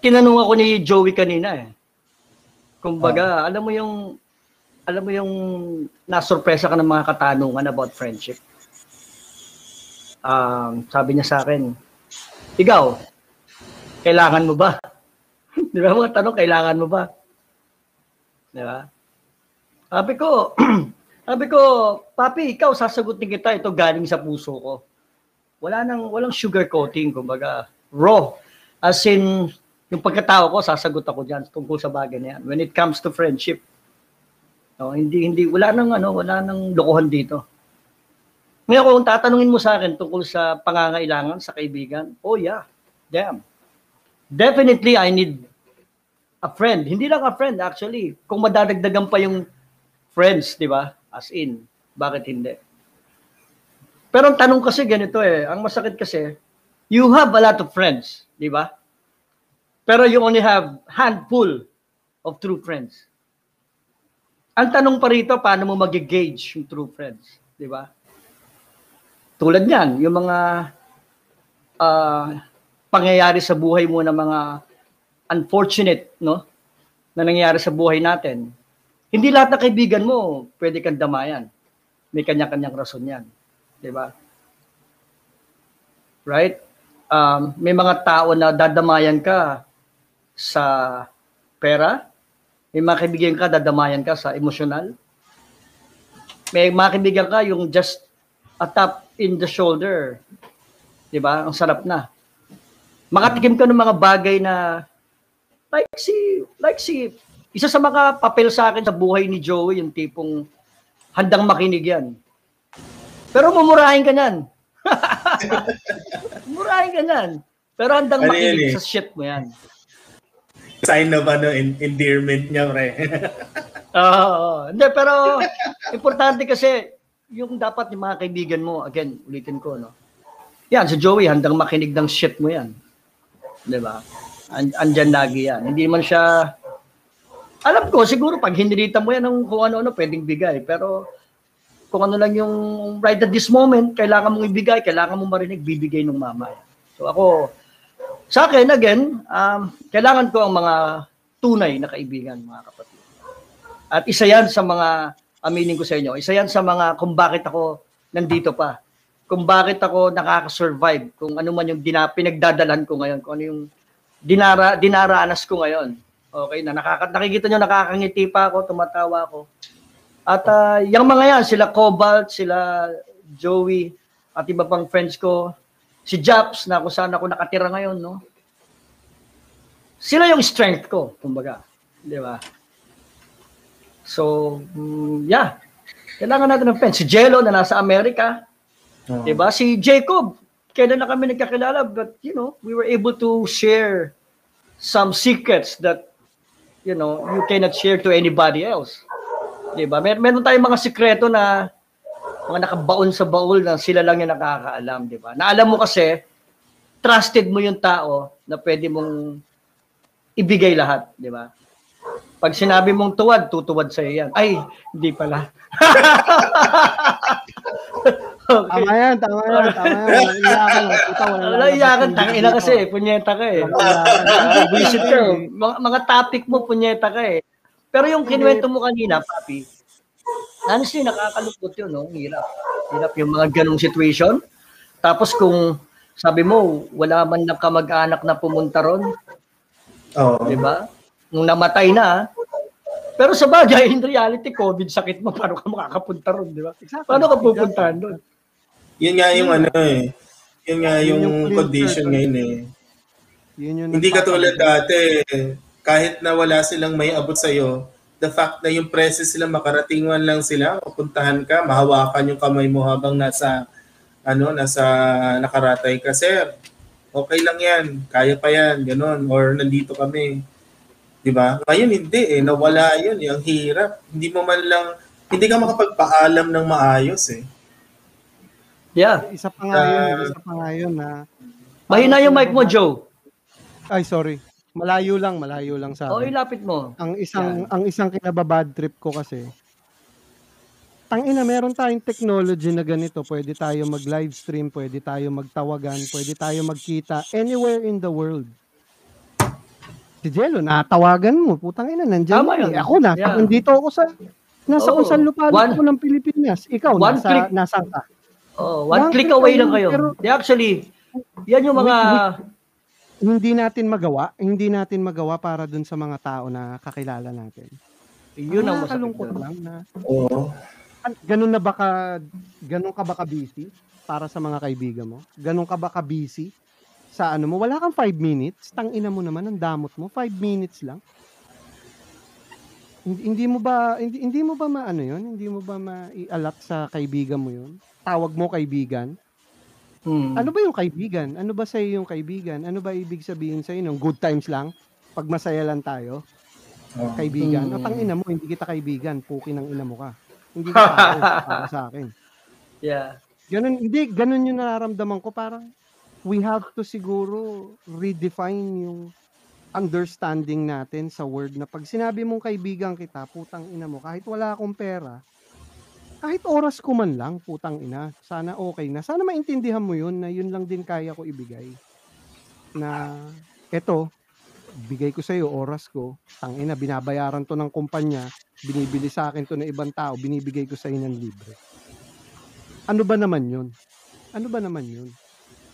tinanong ako ni Joey kanina eh. Kumbaga, alam mo yung nasurpresa ka ng mga katanungan about friendship. Sabi niya sa akin, ikaw, kailangan mo ba? Di ba mga tanong, kailangan mo ba? Di ba? Sabi ko, papi, ikaw, sasagutin kita, ito galing sa puso ko. Walang sugarcoating, kumbaga, raw. As in, yung pagkatao ko, sasagot ako dyan tungkol sa bagay na yan. When it comes to friendship, no, hindi wala nang lokohan dito. Ngayon, kung tatanungin mo sa akin tungkol sa pangangailangan sa kaibigan, oh yeah, damn. Definitely, I need a friend. Hindi lang a friend, actually. Kung madadagdagan pa yung friends, di ba? As in, bakit hindi? Pero ang tanong kasi ganito ang masakit kasi, you have a lot of friends, di ba? Pero you only have handful of true friends. Ang tanong pa rito, paano mo mag-gauge yung true friends, di ba? Tulad niyan, yung mga pangyayari sa buhay mo na mga unfortunate, no? Na nangyayari sa buhay natin. Hindi lahat ng kaibigan mo pwede kang damayan. May kanya-kanyang rason yan. Di ba? Right? May mga tao na dadamayan ka sa pera. May mga kaibigan ka, dadamayan ka sa emosyonal. May mga kaibigan ka yung just a tap in the shoulder. Di ba? Ang sarap na. Makatikim ka ng mga bagay na like si isa sa mga papel sa akin sa buhay ni Joey, yung tipong handang makinig yan. Pero mumurahin ka niyan. Mumurahin ka niyan. Pero handang makinig sa shit mo yan. Sign of endearment niya, pre. Hindi, pero importante kasi yung dapat yung mga kaibigan mo, again, ulitin ko, no? Yan, si Joey, handang makinig ng shit mo yan. Di ba? Andyan lagi yan. Hindi man siya, alam ko, siguro pag hinirita mo yan ng kung ano-ano, pwedeng bigay. Pero kung ano lang yung right at this moment, kailangan mong ibigay, kailangan mong marinig, bibigay ng mama. So ako, sa akin, again, kailangan ko ang mga tunay na kaibigan, mga kapatid. At isa yan sa mga, aminin ko sa inyo, isa yan sa mga kung bakit ako nandito pa. Kung bakit ako nakaka-survive, kung ano man yung pinagdadalan ko ngayon, kung ano yung dinaranas ko ngayon. Okay, nakikita nyo, nakakangiti pa ako, tumatawa ako. At yung mga yan, sila Cobalt, sila Joey, at iba pang friends ko, si Japs, na kung saan ako nakatira ngayon, no? Sila yung strength ko, kumbaga. Di ba? So, yeah. Kailangan natin ng friends. Si Jello na nasa Amerika. Di ba? Si Jacob, kailan na kami nagkakilala, but, you know, we were able to share some secrets that, you know, you cannot share to anybody else. Diba? Meron tayong mga sikreto na mga nakabaon sa baul na sila lang yung nakakaalam, di ba? Na alam mo kasi, trusted mo yung tao na pwede mong ibigay lahat, di ba? Pag sinabi mong tuwad, tutuwad sa'yo yan. Ay, hindi pala. Okay. Tama yan. Wala iyakan. Tangina kasi, punyeta ka eh. Visit ka. Mga topic mo, punyeta ka eh. Pero yung kinuwento mo kanina, Papi, honestly, nakakalungkot yun, no? Hirap yung mga ganong situation. Tapos kung sabi mo, wala man na kamag-anak na pumunta ron. Oo. Diba? Nung namatay na, pero sa bagay, in reality, COVID sakit mo, paano ka makakapunta ron, di ba? Paano ka pupuntahan doon? Yun nga yung yun nga yung condition ngayon eh. Hindi katulad dati, kahit na wala silang may abot sa'yo, the fact na yung presence sila, makaratingan lang sila, pupuntahan ka, mahawakan yung kamay mo habang nasa nakaratay ka, sir, okay lang yan, kaya pa yan, ganun, or nandito kami. Diba? Ngayon hindi nawala yun, ang hirap. Hindi ka makapagpaalam ng maayos eh. Yeah. Isa pa nga yun na mahina yung mic mo, Joe. Ay, sorry. Malayo lang sa akin. Ilapit mo. Ang isang kinababad trip ko kasi, tangina, meron tayong technology na ganito. Pwede tayo mag-live stream, pwede tayo magtawagan, pwede tayo magkita anywhere in the world. Si Jello, natawagan mo, putang ina, nandiyan yun. Ako nandito ako nasa kung saan lupalop ko ng Pilipinas. Ikaw, nasaan ka? One click away lang kayo. Pero, actually, yan yung mga hindi natin magawa para dun sa mga tao na kakilala natin. Yun ang makalungkot lang na. Oo. Ganun ka ba ka-busy para sa mga kaibigan mo? Ganun ka ba ka-busy sa ano mo? Wala kang 5 minutes, tangina mo naman, ang damot mo, 5 minutes lang. Hindi mo ba maano yun? Hindi mo ba maialat sa kaibigan mo yun? tawag mo kaibigan? Ano ba yung kaibigan? Ano ba sa'yo yung kaibigan? Ano ba ibig sabihin sa'yo nung good times lang? Pag masaya lang tayo? Kaibigan? O tangina mo, hindi kita kaibigan. Puki ng ina mo ka. Hindi ka tao para sa akin. Yeah. Ganun yung nararamdaman ko. Parang we have to siguro redefine yung understanding natin sa word na pag sinabi mong kaibigan kita, putang ina mo, kahit wala akong pera, kahit oras ko man lang, putang ina, sana okay na. Sana maintindihan mo yun na yun lang din kaya ko ibigay. Na eto, bigay ko sa'yo oras ko, tangina, binabayaran to ng kumpanya, binibili sa akin to ng ibang tao, binibigay ko sa'yo ng libre. Ano ba naman yun? Ano ba naman yun?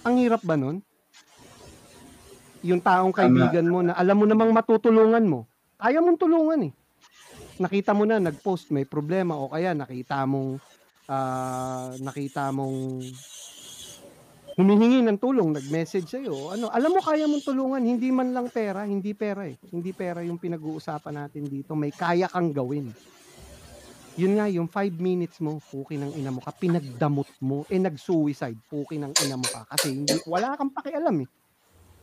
Ang hirap ba nun? Yung taong kaibigan mo na alam mo namang matutulungan mo, kaya mong tulungan eh. Nakita mo na nag-post may problema o kaya nakita mong humihingi ng tulong, nag-message sa'yo, ano, alam mo kaya mong tulungan, hindi man lang pera, hindi pera eh. Hindi pera yung pinag-uusapan natin dito, may kaya kang gawin. Yun nga, yung 5 minutes mo, puki ng ina mo ka, pinagdamot mo, nag-suicide, puki ng ina mo ka, kasi wala kang pakialam eh.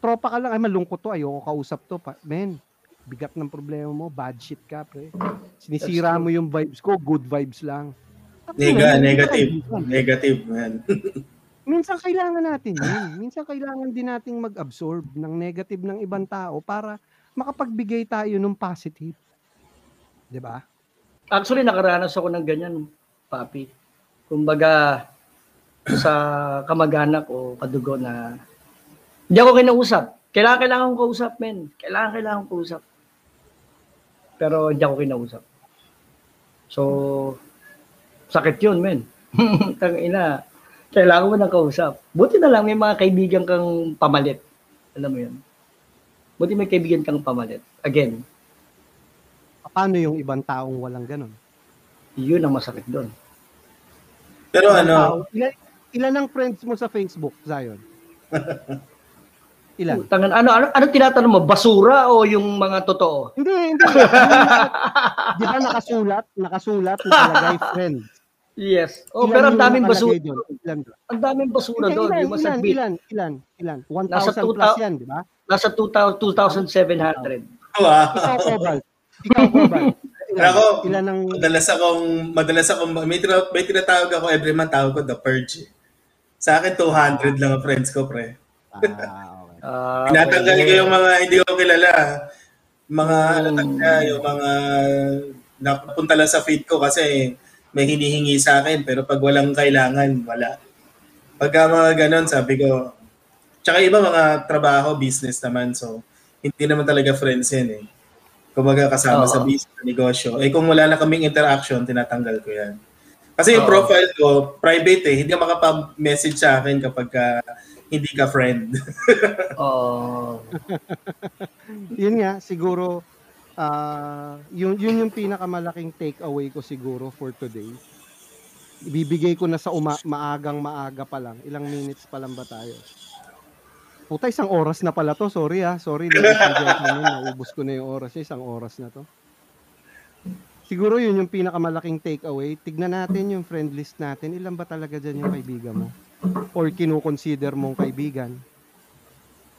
Tropa ka lang, ay malungkot to, ayoko kausap to, men, bigat ng problema mo, bad shit ka, pre. Sinisira mo yung vibes ko, good vibes lang. Negative, man. Minsan kailangan natin yun. Minsan kailangan din nating mag-absorb ng negative ng ibang tao para makapagbigay tayo ng positive. 'Di ba? Actually, nakaranas ako ng ganyan, papi. Kumbaga, sa kamag-anak o kadugo na hindi ako kinausap. Kailangan ko kausap, men. Kailangan ko kausap. Pero hindi ako kinausap. So, sakit yun, men. Tangina. Kailangan mo nang kausap. Buti na lang may mga kaibigan kang pamalit. Alam mo yun? Buti may kaibigan kang pamalit. Again. Paano yung ibang taong walang ganun? Yun ang masakit doon. Pero ilan ang friends mo sa Facebook, Zion? Ilan? Tangan, ano tinatanong mo? Basura o yung mga totoo? Hindi. Di ba nakasulat nakalagay friend. Yes. Pero ang daming basura. Ang daming basura doon. Ilan? 1,000 plus yan, di ba? Nasa 2,700. Wow. Ikaw, Cobalt. Ako, ilan ang... madalas akong, may tinatawag ako every month, tawag ko The Purge. Sa akin, 200 lang ang friends ko, pre. Tinatanggal ko yung mga hindi ko kilala. Mga, yung mga napunta lang sa feed ko kasi may hinihingi sa akin, pero pag walang kailangan, wala. Pagka mga ganon, sabi ko, tsaka iba mga trabaho, business naman, so hindi naman talaga friends yan eh. Kumbaga kasama sa business, sa negosyo. Kung wala na kaming interaction, tinatanggal ko yan. Kasi yung profile ko, private eh, hindi ka makapag-message sa akin kapag hindi ka friend. Yun nga, siguro, yun yung pinakamalaking takeaway ko siguro for today. Ibibigay ko na sa maaga pa lang. Ilang minutes pa lang ba tayo? Puta, 1 oras na pala to. Sorry Sorry, naubos ko na yung oras. 1 oras na to. Siguro yun yung pinakamalaking takeaway. Tignan natin yung friend list natin. Ilan ba talaga dyan yung kaibigan mo? Or kinukonsider mong kaibigan?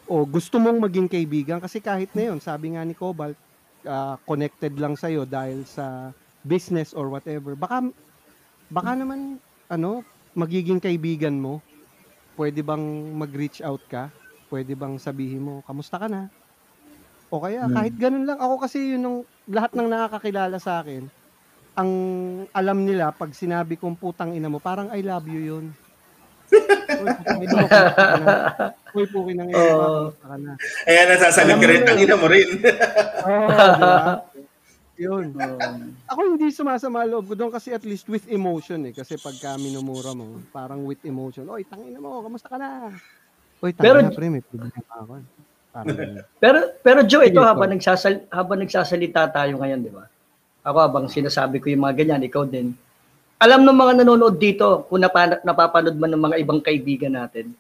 O gusto mong maging kaibigan? Kasi kahit na yun, sabi nga ni Cobalt, connected lang sa'yo dahil sa business or whatever. Baka naman, magiging kaibigan mo. Pwede bang mag-reach out ka? Pwede bang sabihin mo, kamusta ka na? O kaya, kahit ganun lang. Ako kasi yun, lahat ng nakakakilala sa akin, ang alam nila, pag sinabi kong putang ina mo, parang I love you yun. Uy, pukin ng ina mo, kamusta ka na? Ayan, nasasagot ka rin, ang ina mo rin. Diba? Yun. Ako hindi sumasama loob ko doon kasi at least with emotion eh. Kasi pagka minumura mo, parang with emotion. Oy, tangina mo, kamusta ka na? Oy, tangina pre, may problema ako. Pero Joe, ito habang nagsasalita tayo ngayon, di ba? Ako habang sinasabi ko yung mga ganyan, ikaw din. Alam ng mga nanonood dito, kung napapanood man ng mga ibang kaibigan natin,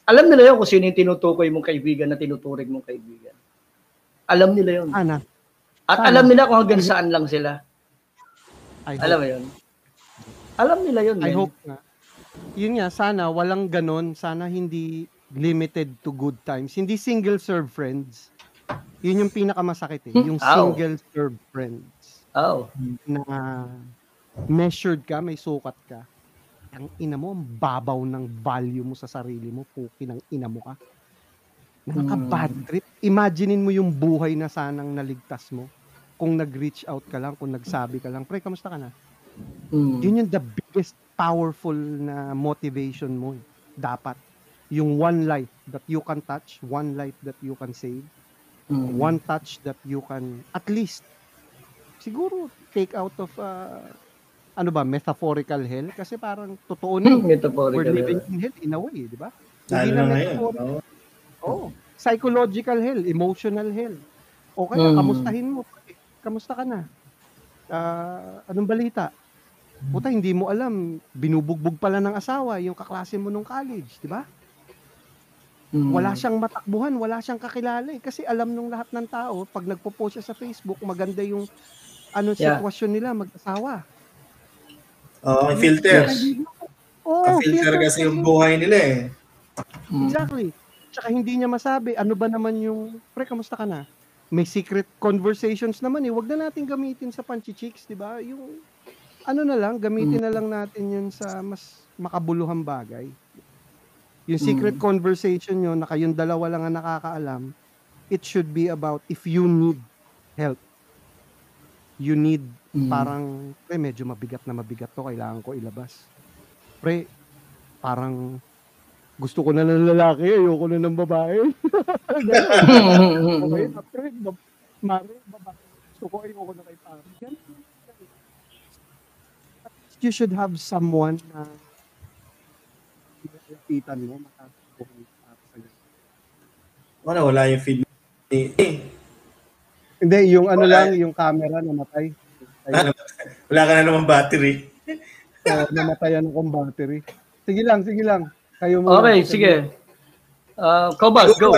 alam nila yun kung sino yung tinutukoy mong kaibigan na tinuturing mong kaibigan. Alam nila yun. At alam nila kung hanggang saan lang sila. Alam mo yun? Alam nila yun. I hope nga. yun nga, sana walang ganon. Sana hindi limited to good times. Hindi single serve friends. Yun yung pinakamasakit yung single serve friends. Na measured ka, may sukat ka. Ang ina mo, ang babaw ng value mo sa sarili mo, puki ng ina mo ka. Nakaka-bad trip. Imaginein mo yung buhay na sanang naligtas mo. Kung nag-reach out ka lang, kung nagsabi ka lang, pre, kamusta ka na? Yun yung the biggest powerful na motivation mo. Dapat. Yung one life that you can touch, one life that you can save, one touch that you can, at least, siguro, take out of, metaphorical hell? Kasi parang totoo na. We're living in hell in a way, di ba? Hindi na metaphorical. Psychological hell, emotional hell. O kaya, kamustahin mo. Kamusta ka na? Anong balita? Puta, hindi mo alam, binubugbog pala ng asawa yung kaklase mo nung college, di ba? Wala siyang matakbuhan, wala siyang kakilala kasi alam nung lahat ng tao, pag nagpo-post siya sa Facebook, maganda yung sitwasyon nila mag-asawa. May filter. Filter kasi yung buhay nila eh. Exactly. Tsaka hindi niya masabi, ano ba naman yung, pre, kamusta ka na? May secret conversations naman wag na natin gamitin sa panchichicks, di ba? Yung, gamitin na lang natin yun sa mas makabuluhang bagay. Yung secret conversation nyo na kayong dalawa lang ang nakakaalam, it should be about if you need help. You need parang, pre, medyo mabigat to, kailangan ko ilabas. Pre, parang gusto ko na ng lalaki, ayoko na ng babae. Okay, pre, babae. Gusto ko, ayoko na kay pare. You should have someone na lapitan mo, wala yung feed. Hindi, yung yung camera namatay. Wala ka na naman battery. Namatayan akong battery. Sige lang. Kayo muna. Okay, sige. Cobalt, go.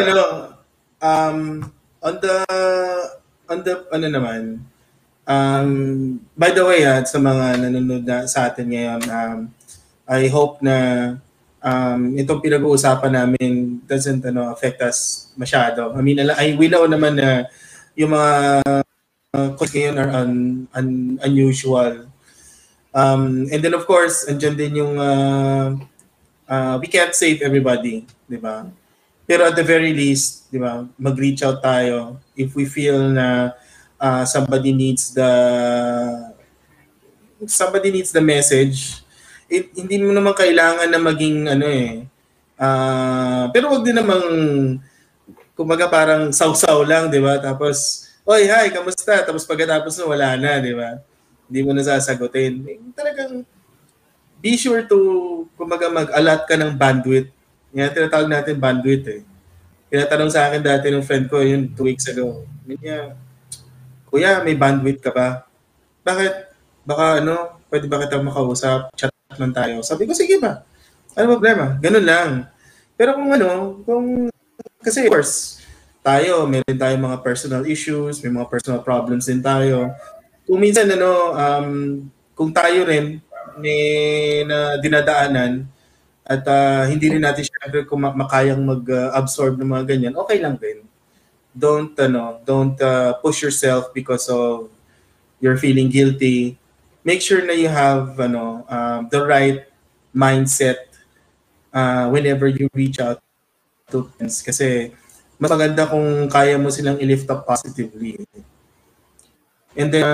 On the by the way, sa mga nanonood sa atin ngayon, I hope na itong pinag-uusapan namin doesn't affect us masyado. I mean, we know naman na yung mga cause ngayon are unusual. And then of course, andyan din yung we can't save everybody, di ba? Pero at the very least, di ba, mag-reach out tayo if we feel na somebody needs the message. Hindi mo naman kailangan na maging pero wag din namang kumbaga parang sausaw lang, di ba? Tapos, oy, hi, kamusta? Tapos pagkatapos na wala na, di ba? Hindi mo na sasagutin. Talagang be sure to kumbaga mag-allot ka ng bandwidth. Yan, tinatawag natin bandwidth eh. Tinatanong sa akin dati ng friend ko, 2 weeks ago. Kuya, may bandwidth ka ba? Bakit? Baka pwede ba kita makausap? Chat lang tayo. Sabi ko, sige ba? Ano problema? Ganun lang. Pero kasi of course, meron tayong mga personal issues, may mga personal problems din tayo. Kung minsan, kung tayo rin may na dinadaanan at hindi rin natin syempre kung makayang mag-absorb ng mga ganyan, okay lang din. Don't push yourself because of you're feeling guilty. Make sure na you have the right mindset whenever you reach out to friends kasi mas maganda kung kaya mo silang i-lift up positively. And then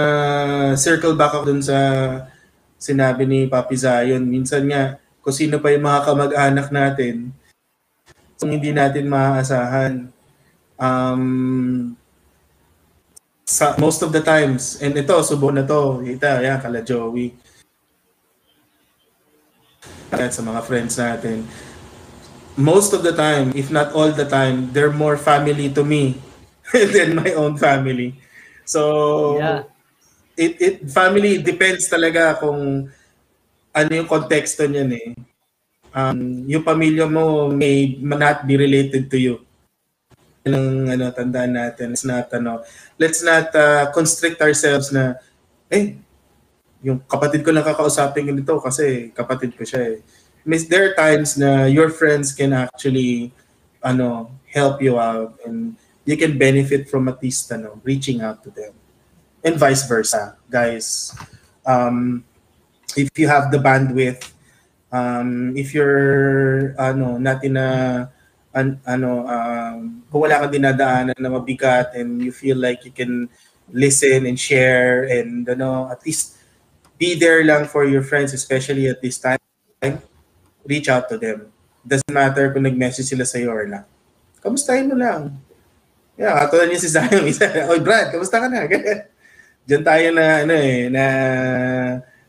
circle back ako dun sa sinabi ni Papi Zion, minsan nga kung sino pa yung mga kamag-anak natin kung hindi natin maaasahan. Most of the times, and ito, subo na to, kala Joey. Sa mga friends natin. Most of the time, if not all the time, they're more family to me than my own family. So, family depends talaga kung ano yung konteksto niyan eh. Yung pamilya mo may not be related to you. Tandaan natin. Let's not constrict ourselves na, yung kapatid ko lang kakausapin ganito kasi kapatid ko siya eh. there are times na your friends can actually help you out, and you can benefit from at least reaching out to them, and vice versa, guys. If you have the bandwidth, if you're not in a kung wala kang dinadaanan na mabigat and you feel like you can listen and share and at least be there lang for your friends, especially at this time, reach out to them. Doesn't matter kung nag-message sila sa'yo or not. Kamustahin mo lang. Yeah, katulad niya si Zion. Oy Brad, kamusta ka na? Diyan tayo na na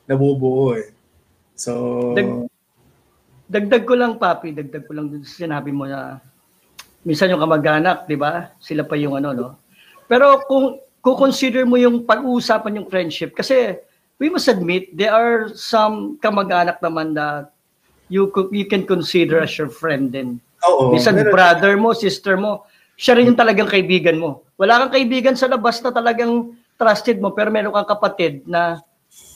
nabubuo eh. So dagdag ko lang, Papi, dagdag ko lang dun sa sinabi mo na minsan yung kamag-anak, di ba? Sila pa yung no? Pero kung consider mo yung pag-uusapan yung friendship, kasi we must admit, there are some kamag-anak naman that you can consider as your friend din. Minsan brother mo, sister mo, siya rin yung talagang kaibigan mo. Wala kang kaibigan sa labas na talagang trusted mo, pero meron kang kapatid na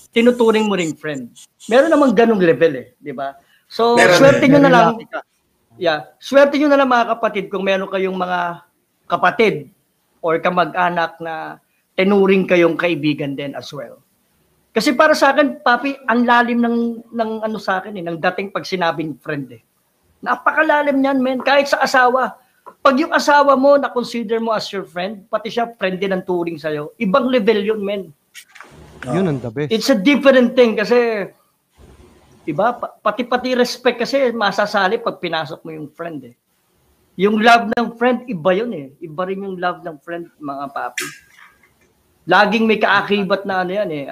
tinuturing mo ring friend. Meron namang ganung level eh, di ba? So, swerte nyo na lang. Yeah, swerte nyo na lang mga kapatid kung meron kayong mga kapatid or kamag-anak na tinuring kayong kaibigan din as well. Kasi para sa akin, Papi, ang lalim ng sa akin ng dating pag sinabing friend eh. Napakalalim niyan, men. Kahit sa asawa. Pag yung asawa mo na consider mo as your friend, pati siya friend din ang turing sa'yo, ibang level yun, men. Yun ang the best. It's a different thing kasi diba? Pati respect kasi masasali pag pinasok mo yung friend eh. Yung love ng friend, iba yun eh. Iba rin yung love ng friend, mga Papi. Laging may kaakibat na yan eh.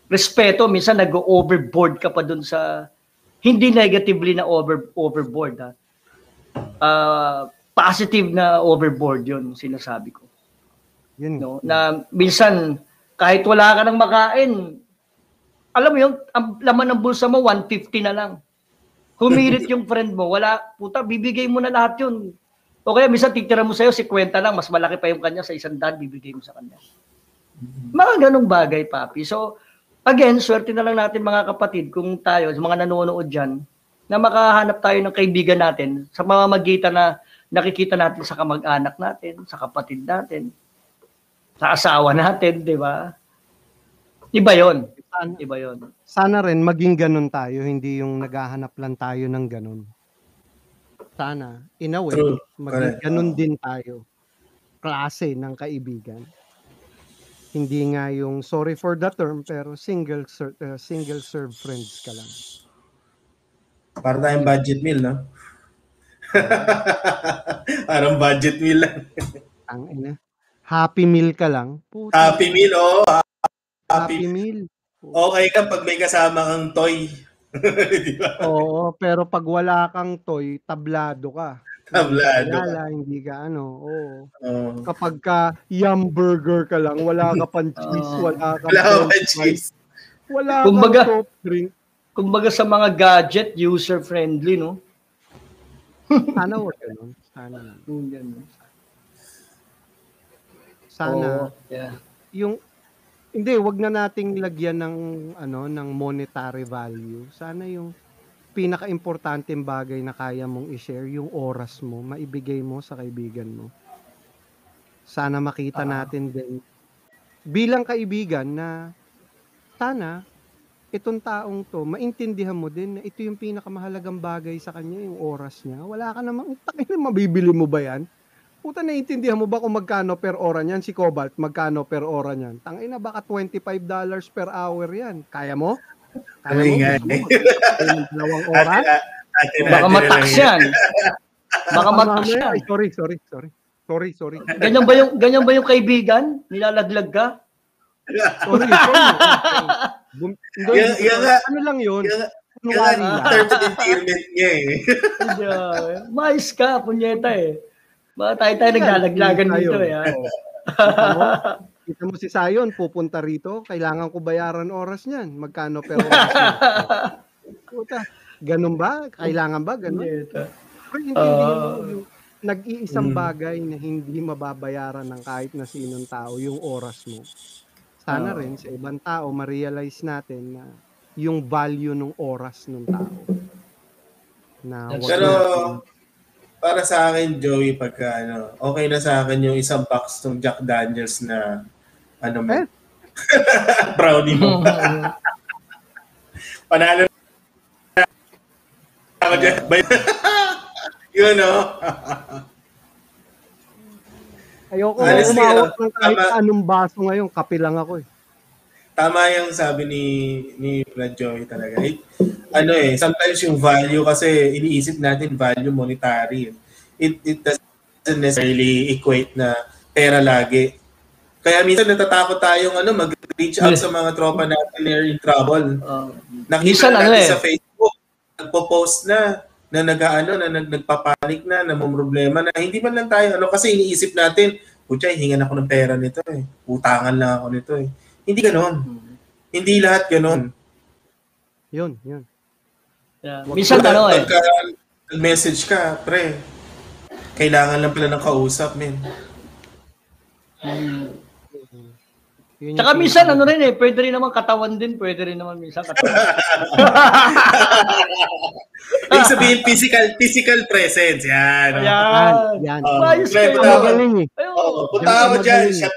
Respeto, minsan nag-overboard ka pa dun sa, hindi negatively na overboard ha. Positive na overboard yun, sinasabi ko. Yun. No? Na minsan, kahit wala ka nang makain, alam mo yung ang laman ng bulsa mo 150 na lang. Humirit yung friend mo, wala, puta, bibigay mo na lahat yun. O kaya minsan titira mo sa'yo 50 lang, mas malaki pa yung kanya sa 100, bibigay mo sa kanya. Mga ganong bagay, Papi. So, again, swerte na lang natin mga kapatid kung tayo, mga nanonood dyan, na makahanap tayo ng kaibigan natin sa mamamagitan na nakikita natin sa kamag-anak natin, sa kapatid natin, sa asawa natin, di ba? Iba yun. Iba yun. Sana rin maging ganun tayo, hindi yung naghahanap lang tayo ng ganun. Sana, in a way, maging ganun din tayo. Klase ng kaibigan. Hindi nga yung, sorry for the term, pero single serve friends ka lang. Para tayong budget meal, no? Parang budget meal lang. Ang ina. Happy meal ka lang. Puti. Happy meal, oh. Happy meal. Okay ka pag may kasama kang toy. Diba? Oo, pero pag wala kang toy, tablado ka. Tablado ka. Hindi ka oo. Kapag ka yum burger ka lang, wala ka pang cheese, wala ka pang cheese. Wala kang soft drink. Kumbaga sa mga gadget, user-friendly, no? Sana wag ganun. Sana. Yeah. Hindi, wag na nating lagyan ng ng monetary value. Sana yung pinaka-importanteng bagay na kaya mong i-share, yung oras mo, maibigay mo sa kaibigan mo. Sana makita natin din bilang kaibigan na sana itong taong to, maintindihan mo din na ito yung pinakamahalagang bagay sa kanya, yung oras niya. Wala ka namang, mabibili mo ba yan? Puta, naiintindihan mo ba kung magkano per ora niyan? Si Cobalt, magkano per ora niyan? Tangina, baka $25 per hour yan. Kaya mo? Kaya mo? Dalawang oras? Baka matax yan. Baka matax yan. Sorry. Ganyan ba yung kaibigan? Nilalaglag ka? Sorry. Ano lang yun? Terms of endearment niya eh. Mais ka, punyeta eh. Baka tayo naglalaglagan dito eh. Kita mo si Zion, pupunta rito, kailangan ko bayaran oras niyan. Magkano per oras niyan? Puta, ganun ba? Kailangan ba? Ganun? Nag-iisang bagay na hindi mababayaran ng kahit na sinong tao, yung oras mo. Sana rin sa ibang tao, ma-realize natin na yung value ng oras ng tao. na That's wag Pero natin- para sa akin, Joey, pagka okay na sa akin yung isang box ng Jack Daniels na Eh? brownie mo. Panalo na ako dyan. Yun, no? ayoko Honestly, umawak ng kahit tama. anong baso ngayon, kape lang ako eh. Tama yung sabi ni Brad Joey talaga. Sometimes yung value kasi iniisip natin value monetary. It doesn't necessarily equate na pera lagi. Kaya minsan natatakot tayong mag-reach out sa mga tropa natin na in trouble. Nakita minsan natin sa Facebook, nagpo-post na nagpapanik na, namumroblema na. Hindi man lang tayo, kasi iniisip natin, putya, hingan ako ng pera nito eh. Utangan lang ako nito eh. Hindi ganon. Hindi lahat ganon. Yun. Yeah. Minsan Pagka nag-message ka, pre, kailangan lang pala ng kausap, men. Yun Tsaka yung minsan pwede rin naman katawan din, pwede rin naman minsan katawan. Ibig sabihin, physical presence. Yan. Yan. Ayos kayo. Magaling eh. Punta mo dyan. Shut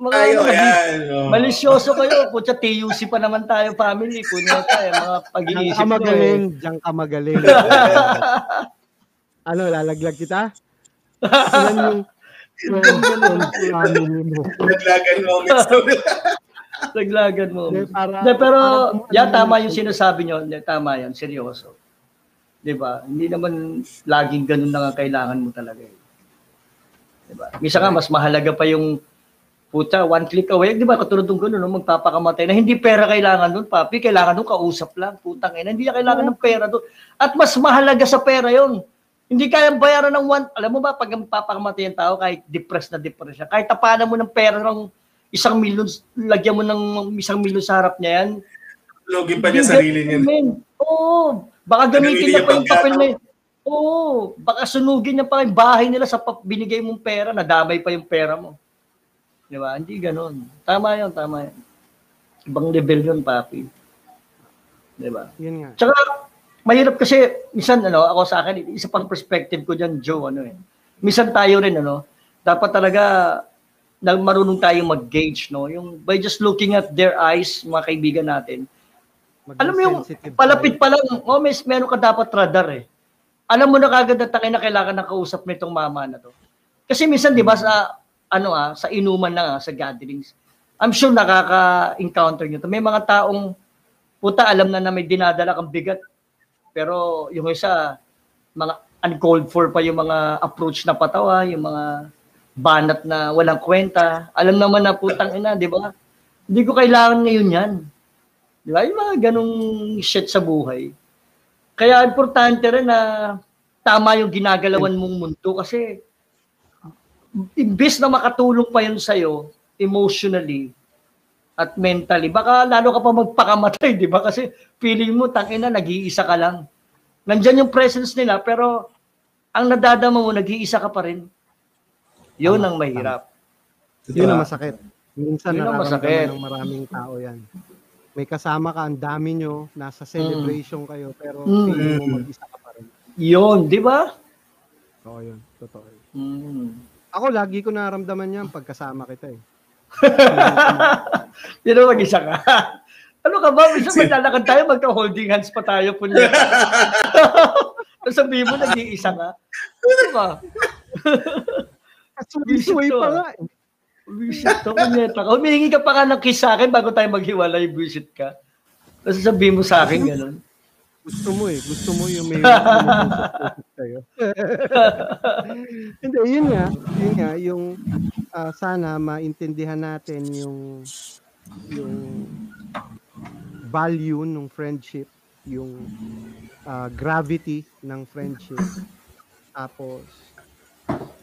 tayo. Yan. Malisyoso kayo. Putya, TUC pa naman tayo, family. Kunya tayo, mga pag-iisip nyo eh. Diyan ka magaling. Lalaglag kita? Yan yung Naglagan moments. Naglagan mo. Para tama yung sinasabi nyo. Tama yan, seryoso. Diba? Hindi naman laging ganun na kailangan mo talaga. Diba? Misa nga, mas mahalaga pa yung puta, one click away. Diba? Katulad ng ganun, magpapakamatay na hindi pera kailangan doon, papi. Kailangan doon kausap lang. Putang ina. Hindi kailangan ng pera doon. At mas mahalaga sa pera yon. Hindi kayang bayaran ng alam mo ba, pag magpapakamatay ang tao, kahit depressed siya, kahit tapanan mo ng pera ng 1 million, lagyan mo ng 1 million sa harap niya yan. Login pa niya sarili niya. Oo. Baka gamitin niya pa yung papel na yun. Oo. Baka sunugin niya pa yung bahay nila sa binigay mong pera, nadamay pa yung pera mo. Di ba? Hindi ganun. Tama yun. Ibang level yun, papi. Di ba? Yun nga. Tsaka, mahirap kasi, minsan, ako sa akin, isa pang perspective ko dyan, Joe, minsan tayo rin, dapat talaga, marunong tayong mag-gauge, yung by just looking at their eyes, mga kaibigan natin, alam mo yung palapit pa lang, meron ka dapat radar eh. Alam mo na kagad na kailangan ng kausap nitong mama na to. Kasi minsan, di ba, sa inuman lang, sa gatherings, I'm sure nakaka-encounter nyo to. May mga taong, puta, alam na may dinadala kang bigat. Pero yung isa, mga uncalled for pa yung mga approach na patawa, yung mga banat na walang kwenta. Alam naman na putang ina, di ba? Hindi ko kailangan ngayon yan. Di ba? Yung mga ganong shit sa buhay. Kaya importante rin na tama yung ginagalawan mong mundo kasi imbes na makatulong pa yun sa'yo emotionally at mentally, baka lalo ka pa magpakamatay, di ba? Kasi feeling mo, tangina, nag-iisa ka lang. Nandyan yung presence nila, pero ang nadadama mo, nag-iisa ka pa rin. Yun ang mahirap. Yun ang masakit. Minsan Yun ang nararamdaman ng maraming tao yan. May kasama ka, ang dami nyo, nasa celebration kayo, pero feeling mo mag-isa ka pa rin. Yun, di ba? Oo, yun. Totoo. Ako, lagi ko nararamdaman yan pagkasama kita eh. Yun ang mag-isa ka. Ano ka ba? Minsan maglalakad tayo, magka-holding hands pa tayo. Sabihin mo, nag-iisa ka. Ano ba? Suwi pa nga eh. Visit to, kunyeta ka. Humihingi ka pa ka ng kiss sa akin bago tayo maghiwalay, visit ka. Tapos sabihin mo sa akin gano'n. Gusto mo yung may pumusok sa'yo. Hindi, yun nga, yung sana maintindihan natin yung value ng friendship, yung gravity ng friendship. Tapos,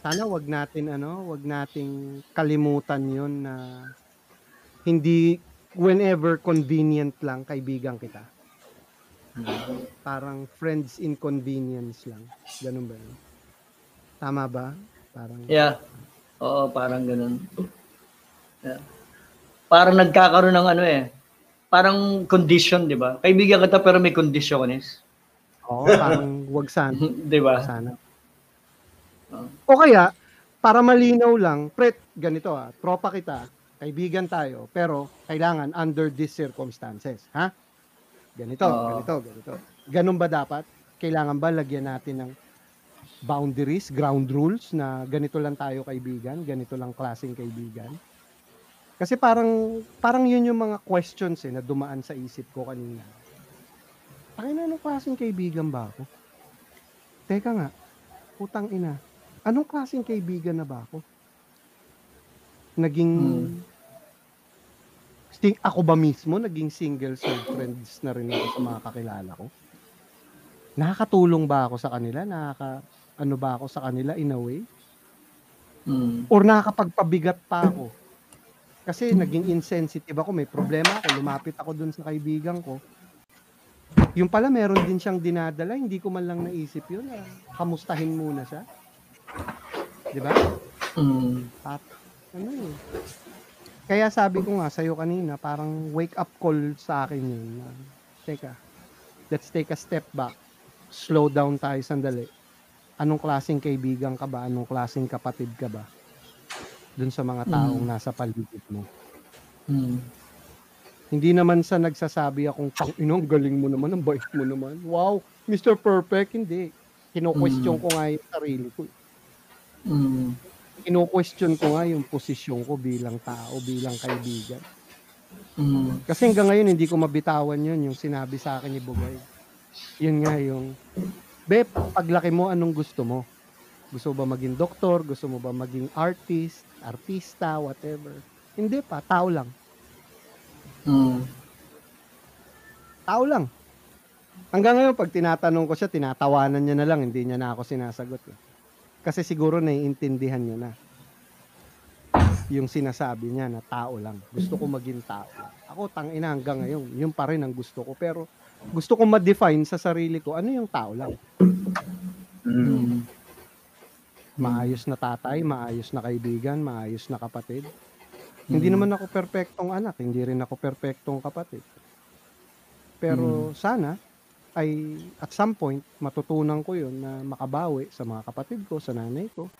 sana wag nating kalimutan yun na hindi whenever convenient lang kaibigan kita. Parang friends inconvenience lang. Ganun ba yun? Tama ba? Parang yeah. Oo, parang ganun. Yeah. Parang nagkakaroon ng parang condition, di ba? Kaibigan kita pero may conditiones. Oo, parang wag sana. Di ba? Sana. O kaya, para malinaw lang, ganito tropa kita, kaibigan tayo, pero kailangan under these circumstances, ha? Ganito, ganito. Ganun ba dapat? Kailangan ba lagyan natin ng boundaries, ground rules na ganito lang tayo kaibigan, ganito lang klaseng kaibigan? Kasi parang yun yung mga questions na dumaan sa isip ko kanina. Anong klaseng kaibigan ba ako? Teka nga, putang ina. Anong klaseng kaibigan na ba ako? Ako ba mismo naging single soul friends na rin ako sa mga kakilala ko? Nakakatulong ba ako sa kanila? Ano ba ako sa kanila in a way? Or nakakapagpabigat pa ako? Kasi naging insensitive ako, may problema ako, lumapit ako dun sa kaibigan ko. Yung pala meron din siyang dinadala, hindi ko man lang naisip yun. Kamustahin muna siya. Di ba? At kaya sabi ko nga sa'yo kanina, parang wake up call sa akin yun. Teka, let's take a step back. Slow down tayo sandali. Anong klaseng kaibigan ka ba? Anong klaseng kapatid ka ba? Dun sa mga taong nasa paligid mo. Hindi naman sa nagsasabi akong, ang galing mo naman, ang bait mo naman. Wow, Mr. Perfect. Hindi. Kino-question ko nga yung sarili ko. Kino-question ko nga yung posisyon ko bilang tao, bilang kaibigan. Kasi hanggang ngayon, hindi ko mabitawan yun, yung sinabi sa akin ni Bugay. Yun nga yung, Bep, paglaki mo, anong gusto mo? Gusto mo ba maging doktor? Gusto mo ba maging artista, whatever? Hindi pa, tao lang. Tao lang. Hanggang ngayon, pag tinatanong ko siya, tinatawanan niya na lang, hindi niya na ako sinasagot. Kasi siguro naiintindihan niya na yung sinasabi niya na tao lang. Gusto ko maging tao lang. Ako, tangina hanggang ngayon, yun pa rin ang gusto ko. Pero gusto ko ma-define sa sarili ko, ano yung tao lang? Maayos na tatay, maayos na kaibigan, maayos na kapatid. Hindi naman ako perpektong anak, hindi rin ako perpektong kapatid. Pero sana ay at some point matutunan ko yun na makabawi sa mga kapatid ko, sa nanay ko,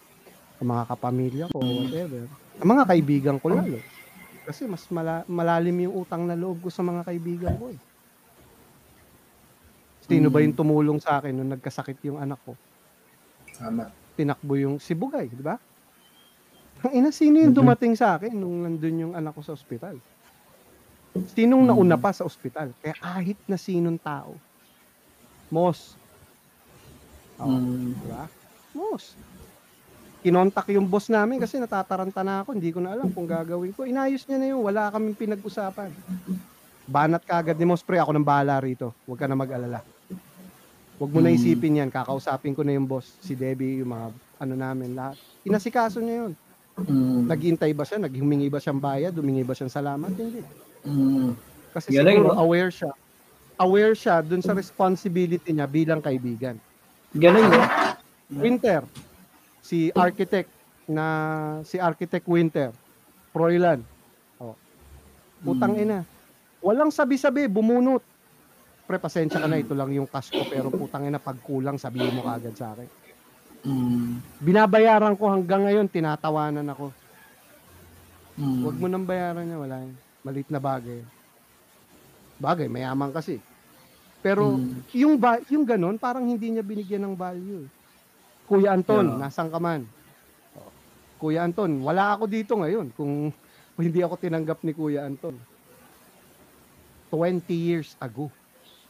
sa mga kapamilya ko, whatever. Sa mga kaibigan ko lalo. Kasi mas malalim yung utang na loob ko sa mga kaibigan ko. Sino ba yung tumulong sa akin nung nagkasakit yung anak ko? Tama. Tinakbo yung si Bugay, di ba? Ang sino yung dumating sa akin nung nandun yung anak ko sa ospital? Sinong nauna pa sa ospital? Kaya kahit na sinong tao. Mos. Diba? Mos. Kinontak yung boss namin kasi natataranta na ako. Hindi ko na alam kung gagawin ko. Inayos niya na yun. Wala kaming pinag-usapan. Banat ka agad ni Mos, pre. Ako nang bahala rito. Huwag ka na mag-alala. Huwag mo na isipin yan. Kakausapin ko na yung boss. Si Debbie, yung mga namin lahat. Inasikaso niya yun. Naghintay ba siya? Naghumingi ba siyang bayad? Humingi ba siyang salamat? Hindi. Kasi Galing, siguro no? aware siya dun sa responsibility niya bilang kaibigan. Galing, no? Winter, si architect Winter, Froilan. Putang ina. Walang sabi-sabi, bumunot. Pre, pasensya ka na, ito lang yung cash ko, pero putang ina, pag kulang, sabihin mo kaagad sa akin. Binabayaran ko hanggang ngayon, tinatawanan ako. Huwag mo nang bayaran niya, wala yun. Maliit na bagay. Mayaman kasi. Pero yung ganun, parang hindi niya binigyan ng value. Kuya Anton, nasaan ka man? Kuya Anton, wala ako dito ngayon kung hindi ako tinanggap ni Kuya Anton. 20 years ago.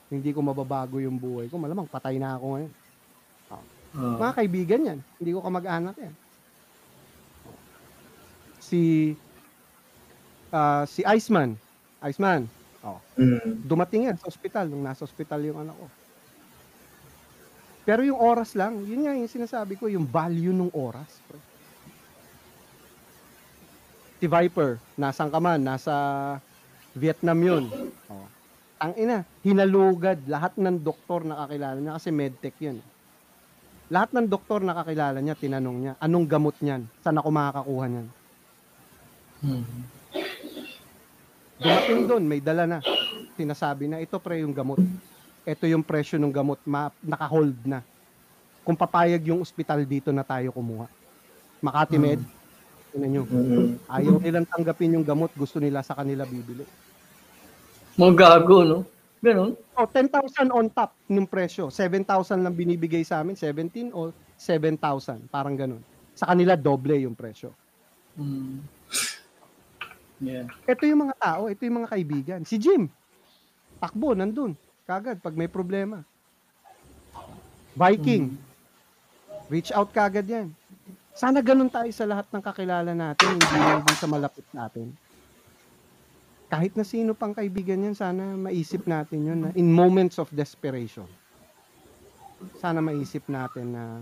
Hindi ko mababago yung buhay ko. Malamang patay na ako ngayon. Mga kaibigan yan. Hindi ko kamag-anak yan. Si Iceman. Dumating yan sa ospital nung nasa ospital yung anak ko. Pero yung oras lang, yun nga yung sinasabi ko, yung value ng oras. Si Viper, nasaan ka man? Nasa Vietnam yun. Ang ina, hinalugad lahat ng doktor na kakilala niya kasi medtech yun. Lahat ng doktor na kakilala niya, tinanong niya, anong gamot niyan? Saan ako makakakuha niyan? Dumating doon, may dala na. Sinasabi na, ito pre yung gamot. ito yung presyo ng gamot, naka-hold na. Kung papayag yung ospital dito na tayo kumuha. Makati Med, tingnan nyo. Ayaw nilang tanggapin yung gamot, gusto nila sa kanila bibili. Mga gago, no? Ganun. 10,000 on top ng presyo. 7,000 lang binibigay sa amin, 17 o 7,000, parang ganun. Sa kanila, doble yung presyo. Yeah. Ito yung mga tao, ito yung mga kaibigan. Si Jim, takbo, nandun. Kagad, pag may problema. Viking, reach out kagad yan. Sana ganun tayo sa lahat ng kakilala natin, hindi lang din sa malapit natin. Kahit na sino pang kaibigan yan, sana maisip natin yun na in moments of desperation. Sana maisip natin na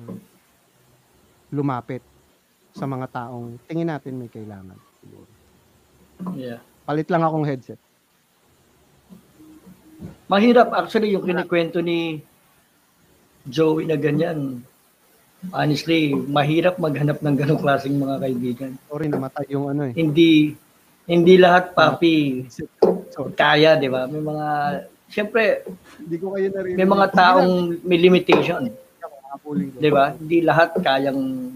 lumapit sa mga taong tingin natin may kailangan. Yeah. Palit lang akong headset. Mahirap actually yung kinikwento ni Joey na ganyan. Honestly, mahirap maghanap ng ganong klaseng mga kaibigan. Sorry, namatay yung ano eh. Hindi lahat papi kaya, di ba? May mga, siyempre, Hindi ko kayo narinig. may mga taong may limitation. Di ba? Hindi lahat kayang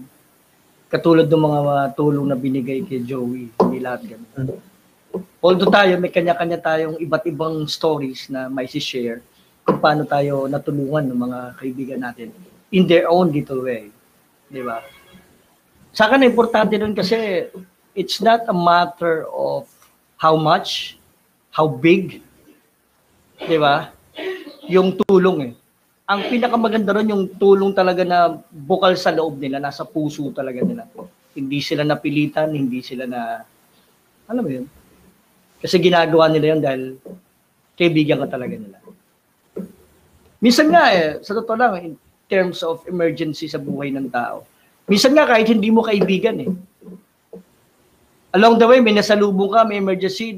katulad ng mga tulong na binigay kay Joey. Hindi lahat ganun. Although tayo, may kanya-kanya tayong iba't ibang stories na may share kung paano tayo natulungan ng mga kaibigan natin in their own little way. Di ba? Sa akin, importante nun kasi it's not a matter of how much, how big, di ba? Yung tulong eh. Ang pinakamaganda ron yung tulong talaga na bukal sa loob nila, nasa puso talaga nila. Hindi sila napilitan, hindi sila na, alam mo yun? Kasi ginagawa nila yun dahil kaibigan ka talaga nila. Minsan nga sa totoo lang, in terms of emergency sa buhay ng tao, minsan nga kahit hindi mo kaibigan along the way, may nasalubong ka, may emergency,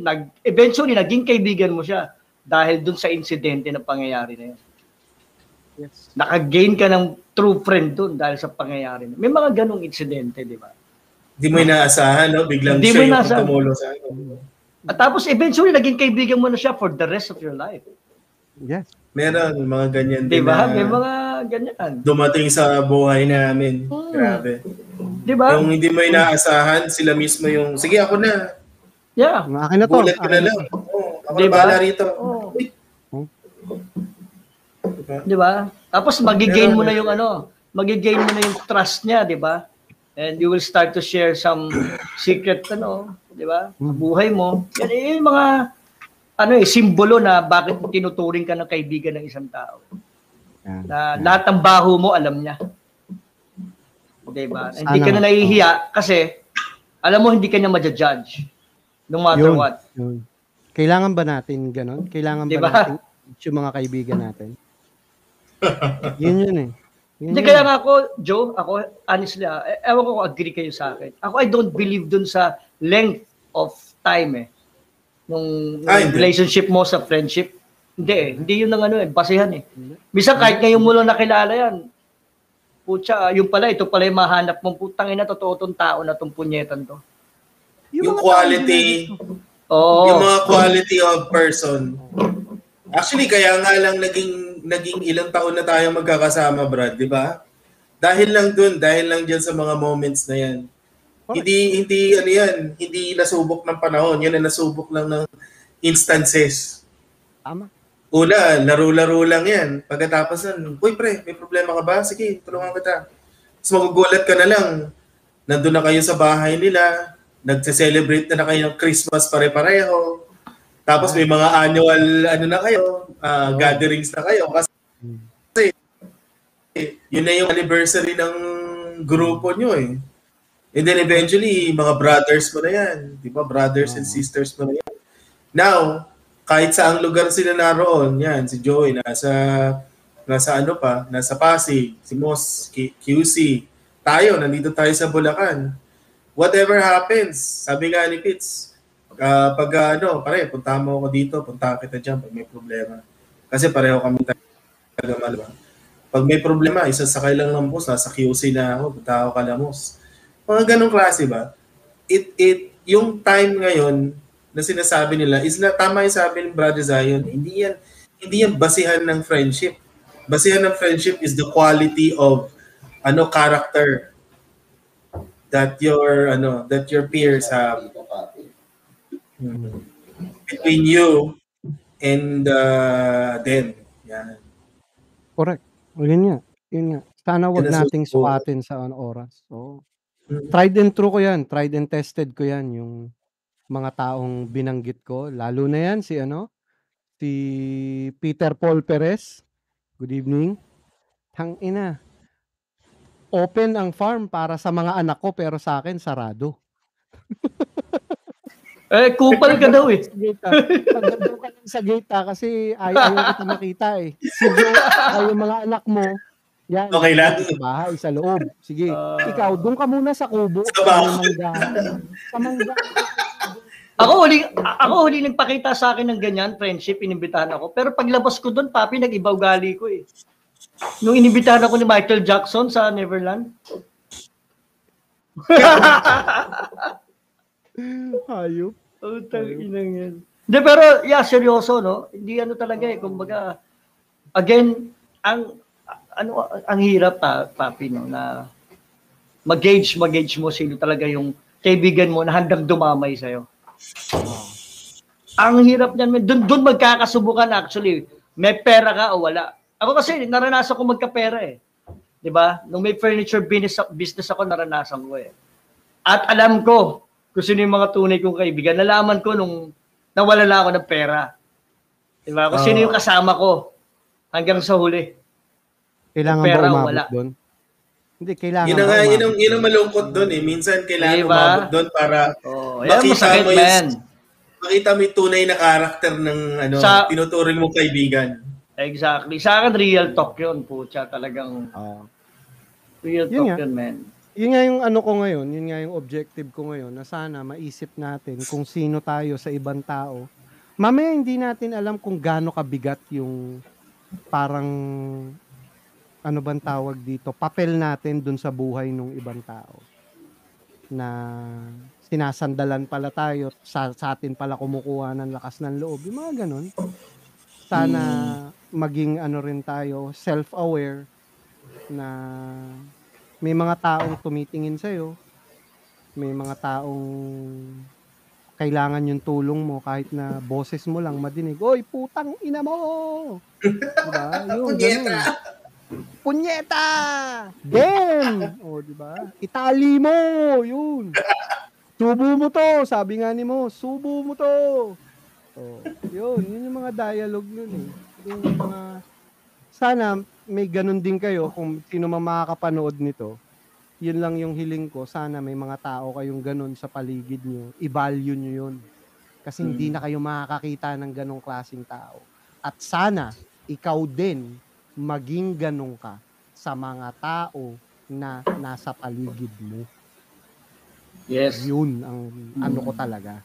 eventually, naging kaibigan mo siya dahil dun sa insidente na pangyayari na yun. Yes. Naka-gain ka ng true friend dun dahil sa pangyayari na. May mga ganong insidente, di ba? Hindi mo inaasahan, no? Biglang Hindi mo siya yung inaasahan. tumulong sa akin. At tapos, eventually, naging kaibigan mo na siya for the rest of your life. Yes. Meron, mga ganyan Di din ba? na May mga ganyan. dumating sa buhay namin. Grabe. Di ba? Yung hindi mo inaasahan, sila mismo yung, sige ako na. Yeah. Akin na to. Bulat ko na Akin lang. na to. Ako Diba? na bahala rito. Oo. Uy. Diba? Di ba? Tapos magigain mo na yung magigain mo na yung trust niya, di ba? And you will start to share some secret, di ba? Buhay mo. Yan yung mga, simbolo na bakit mo tinuturing ka ng kaibigan ng isang tao. Na lahat ng baho mo, alam niya. Di ba? Hindi ka na nahihiya kasi, alam mo, hindi ka niya ma-judge. No matter what. Yun. Kailangan ba natin ganon? Kailangan Diba? ba natin yung mga kaibigan natin? Yun eh. Hindi, kaya nga ako, Joe, honestly, ewan ko kung agree kayo sa akin. Ako, I don't believe dun sa length of time nung relationship mo sa friendship. Hindi yun ang basehan eh. Bisa kahit ngayon mo lang nakilala yan, putya, ito pala yung mahanap mong putang ina, totoo tong tao na tong punyetan to. Yung quality, yung mga quality of person. Actually, kaya nga lang naging ilang taon na tayo magkakasama, Brad, di ba? Dahil lang dyan sa mga moments na yan. Hindi nasubok ng panahon, yan na nasubok lang ng instances. Tama. Una, laro-laro lang yan. Pagkatapos nun, uy pre, may problema ka ba? Sige, tulungan kita. Tapos magugulat ka na lang. Nandun na kayo sa bahay nila, nagse-celebrate na kayo ng Christmas pare-pareho. Tapos may mga annual na kayo, gatherings na kayo. Kasi yun na yung anniversary ng grupo nyo eh. And then eventually, mga brothers mo na yan. Di ba? Brothers and sisters mo na yan. Now, kahit saang lugar sila naroon, yan, si Joey, nasa Pasig, si Moss, QC, tayo, nandito tayo sa Bulacan. Whatever happens, sabi nga ni Pitts, pare, punta mo ako dito, punta kita dyan pag may problema. Kasi pareho kami taga-mal. Pag may problema, isasakay lang ng bus, nasa QC na ako, punta ako kalamos. Mga ganong klase ba? Yung time ngayon na sinasabi nila is na tama yung sabi ni Brother Zion, hindi yan basihan ng friendship. Basihan ng friendship is the quality of character that your peers have between you and them. Yan. Correct. O, yun nga. Yun nga. Sana wag Yun ang nating susuko. sukatin sa oras. So, tried and true ko yan. Tried and tested ko yan. Yung mga taong binanggit ko. Lalo na yan si Peter Paul Perez. Good evening. Tangina. Open ang farm para sa mga anak ko pero sa akin sarado. Kupal ka daw eh. Sa gate, Pagdating ka lang sa gate kasi ayaw kita makita eh. Sige, yung mga anak mo, yan. Okay lang. Sa bahay, sa loob. Sige, ikaw, doon ka muna sa kubo. Sa bahay. Sa mangga. Ako huli nagpakita sa akin ng ganyan, friendship, inimbitahan ako. Pero paglabas ko doon, papi, nag-iba ugali ko eh. Nung inimbitahan ako ni Michael Jackson sa Neverland. Hayop. Utang inang yan. Hindi, pero seryoso, no? Hindi talaga eh. Kumbaga, again, ang hirap papi, no, na mag-gauge mo sino talaga yung kaibigan mo na handang dumamay sa'yo. Ang hirap niyan, doon magkakasubukan actually. May pera ka o wala. Ako kasi naranasan ko magkapera eh. 'Di ba? Nung may furniture business ako, naranasan ko eh. At alam ko kung sino yung mga tunay kong kaibigan. Nalaman ko nung nawala na ako ng pera. 'Di ba? Kung sino yung kasama ko hanggang sa huli. Kailangan pera, ba umabot wala. doon? Hindi, kailangan Yun ang malungkot doon eh. Minsan kailangan Diba? umabot doon para Masakit, man. makita mo yung tunay na karakter ng tinuturing mong kaibigan. Exactly. Sa akin, real talk yun, pucha. Talagang real Yun talk nga. yun, man. Yun nga yung ko ngayon, yun nga yung objective ko ngayon, na sana maisip natin kung sino tayo sa ibang tao. Mamaya hindi natin alam kung gaano kabigat yung parang ano bang tawag dito, papel natin dun sa buhay ng ibang tao. Na sinasandalan pala tayo, sa atin pala kumukuha ng lakas ng loob. Yung mga ganun. Sana maging rin tayo, self-aware na may mga taong tumitingin sa'yo, may mga taong kailangan yung tulong mo kahit na boses mo lang madinig, "Oy, putang ina mo!" Diba? Yun, ganun. Punyeta! Damn! O, diba? Itali mo! Yun. Subo mo to! Sabi nga ni mo, subo mo to! O, yun yung mga dialogue nun eh. Yung mga, sana may ganun din kayo kung sino man makakapanood nito. Yun lang yung hiling ko. Sana may mga tao kayong ganun sa paligid nyo. I-value nyo yun. Kasi hindi na kayo makakakita ng ganong klaseng tao. At sana, ikaw din, maging ganun ka sa mga tao na nasa paligid mo. Yes. Yun ang ko talaga.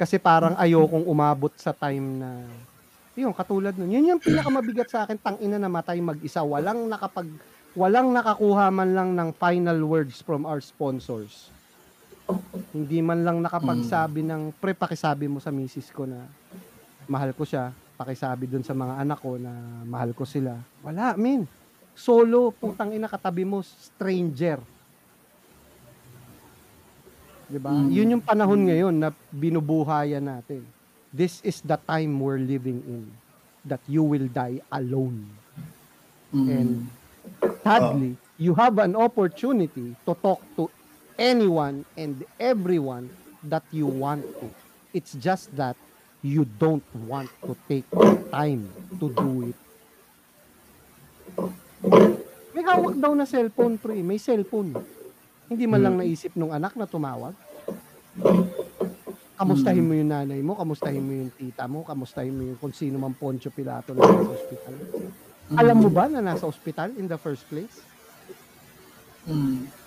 Kasi parang ayokong umabot sa time na, yun, katulad nun. Yun yung pinakamabigat sa akin, tangina namatay mag-isa. Walang nakakuha man lang ng final words from our sponsors. Hindi man lang nakapagsabi ng, pakisabi mo sa misis ko na mahal ko siya. Pakisabi dun sa mga anak ko na mahal ko sila. Wala, min. Solo, putang ina, katabi mo, stranger. Diba? Yun yung panahon ngayon na binubuhayan natin. This is the time we're living in. That you will die alone. And sadly, you have an opportunity to talk to anyone and everyone that you want to. It's just that you don't want to take the time to do it. May hawak daw na cellphone, pre. May cellphone. Hindi man lang naisip nung anak na tumawag. Kamustahin mo yung nanay mo, kamustahin mo yung tita mo, kamustahin mo yung kung sino man Poncio Pilato na nasa ospital. Alam mo ba na nasa ospital in the first place?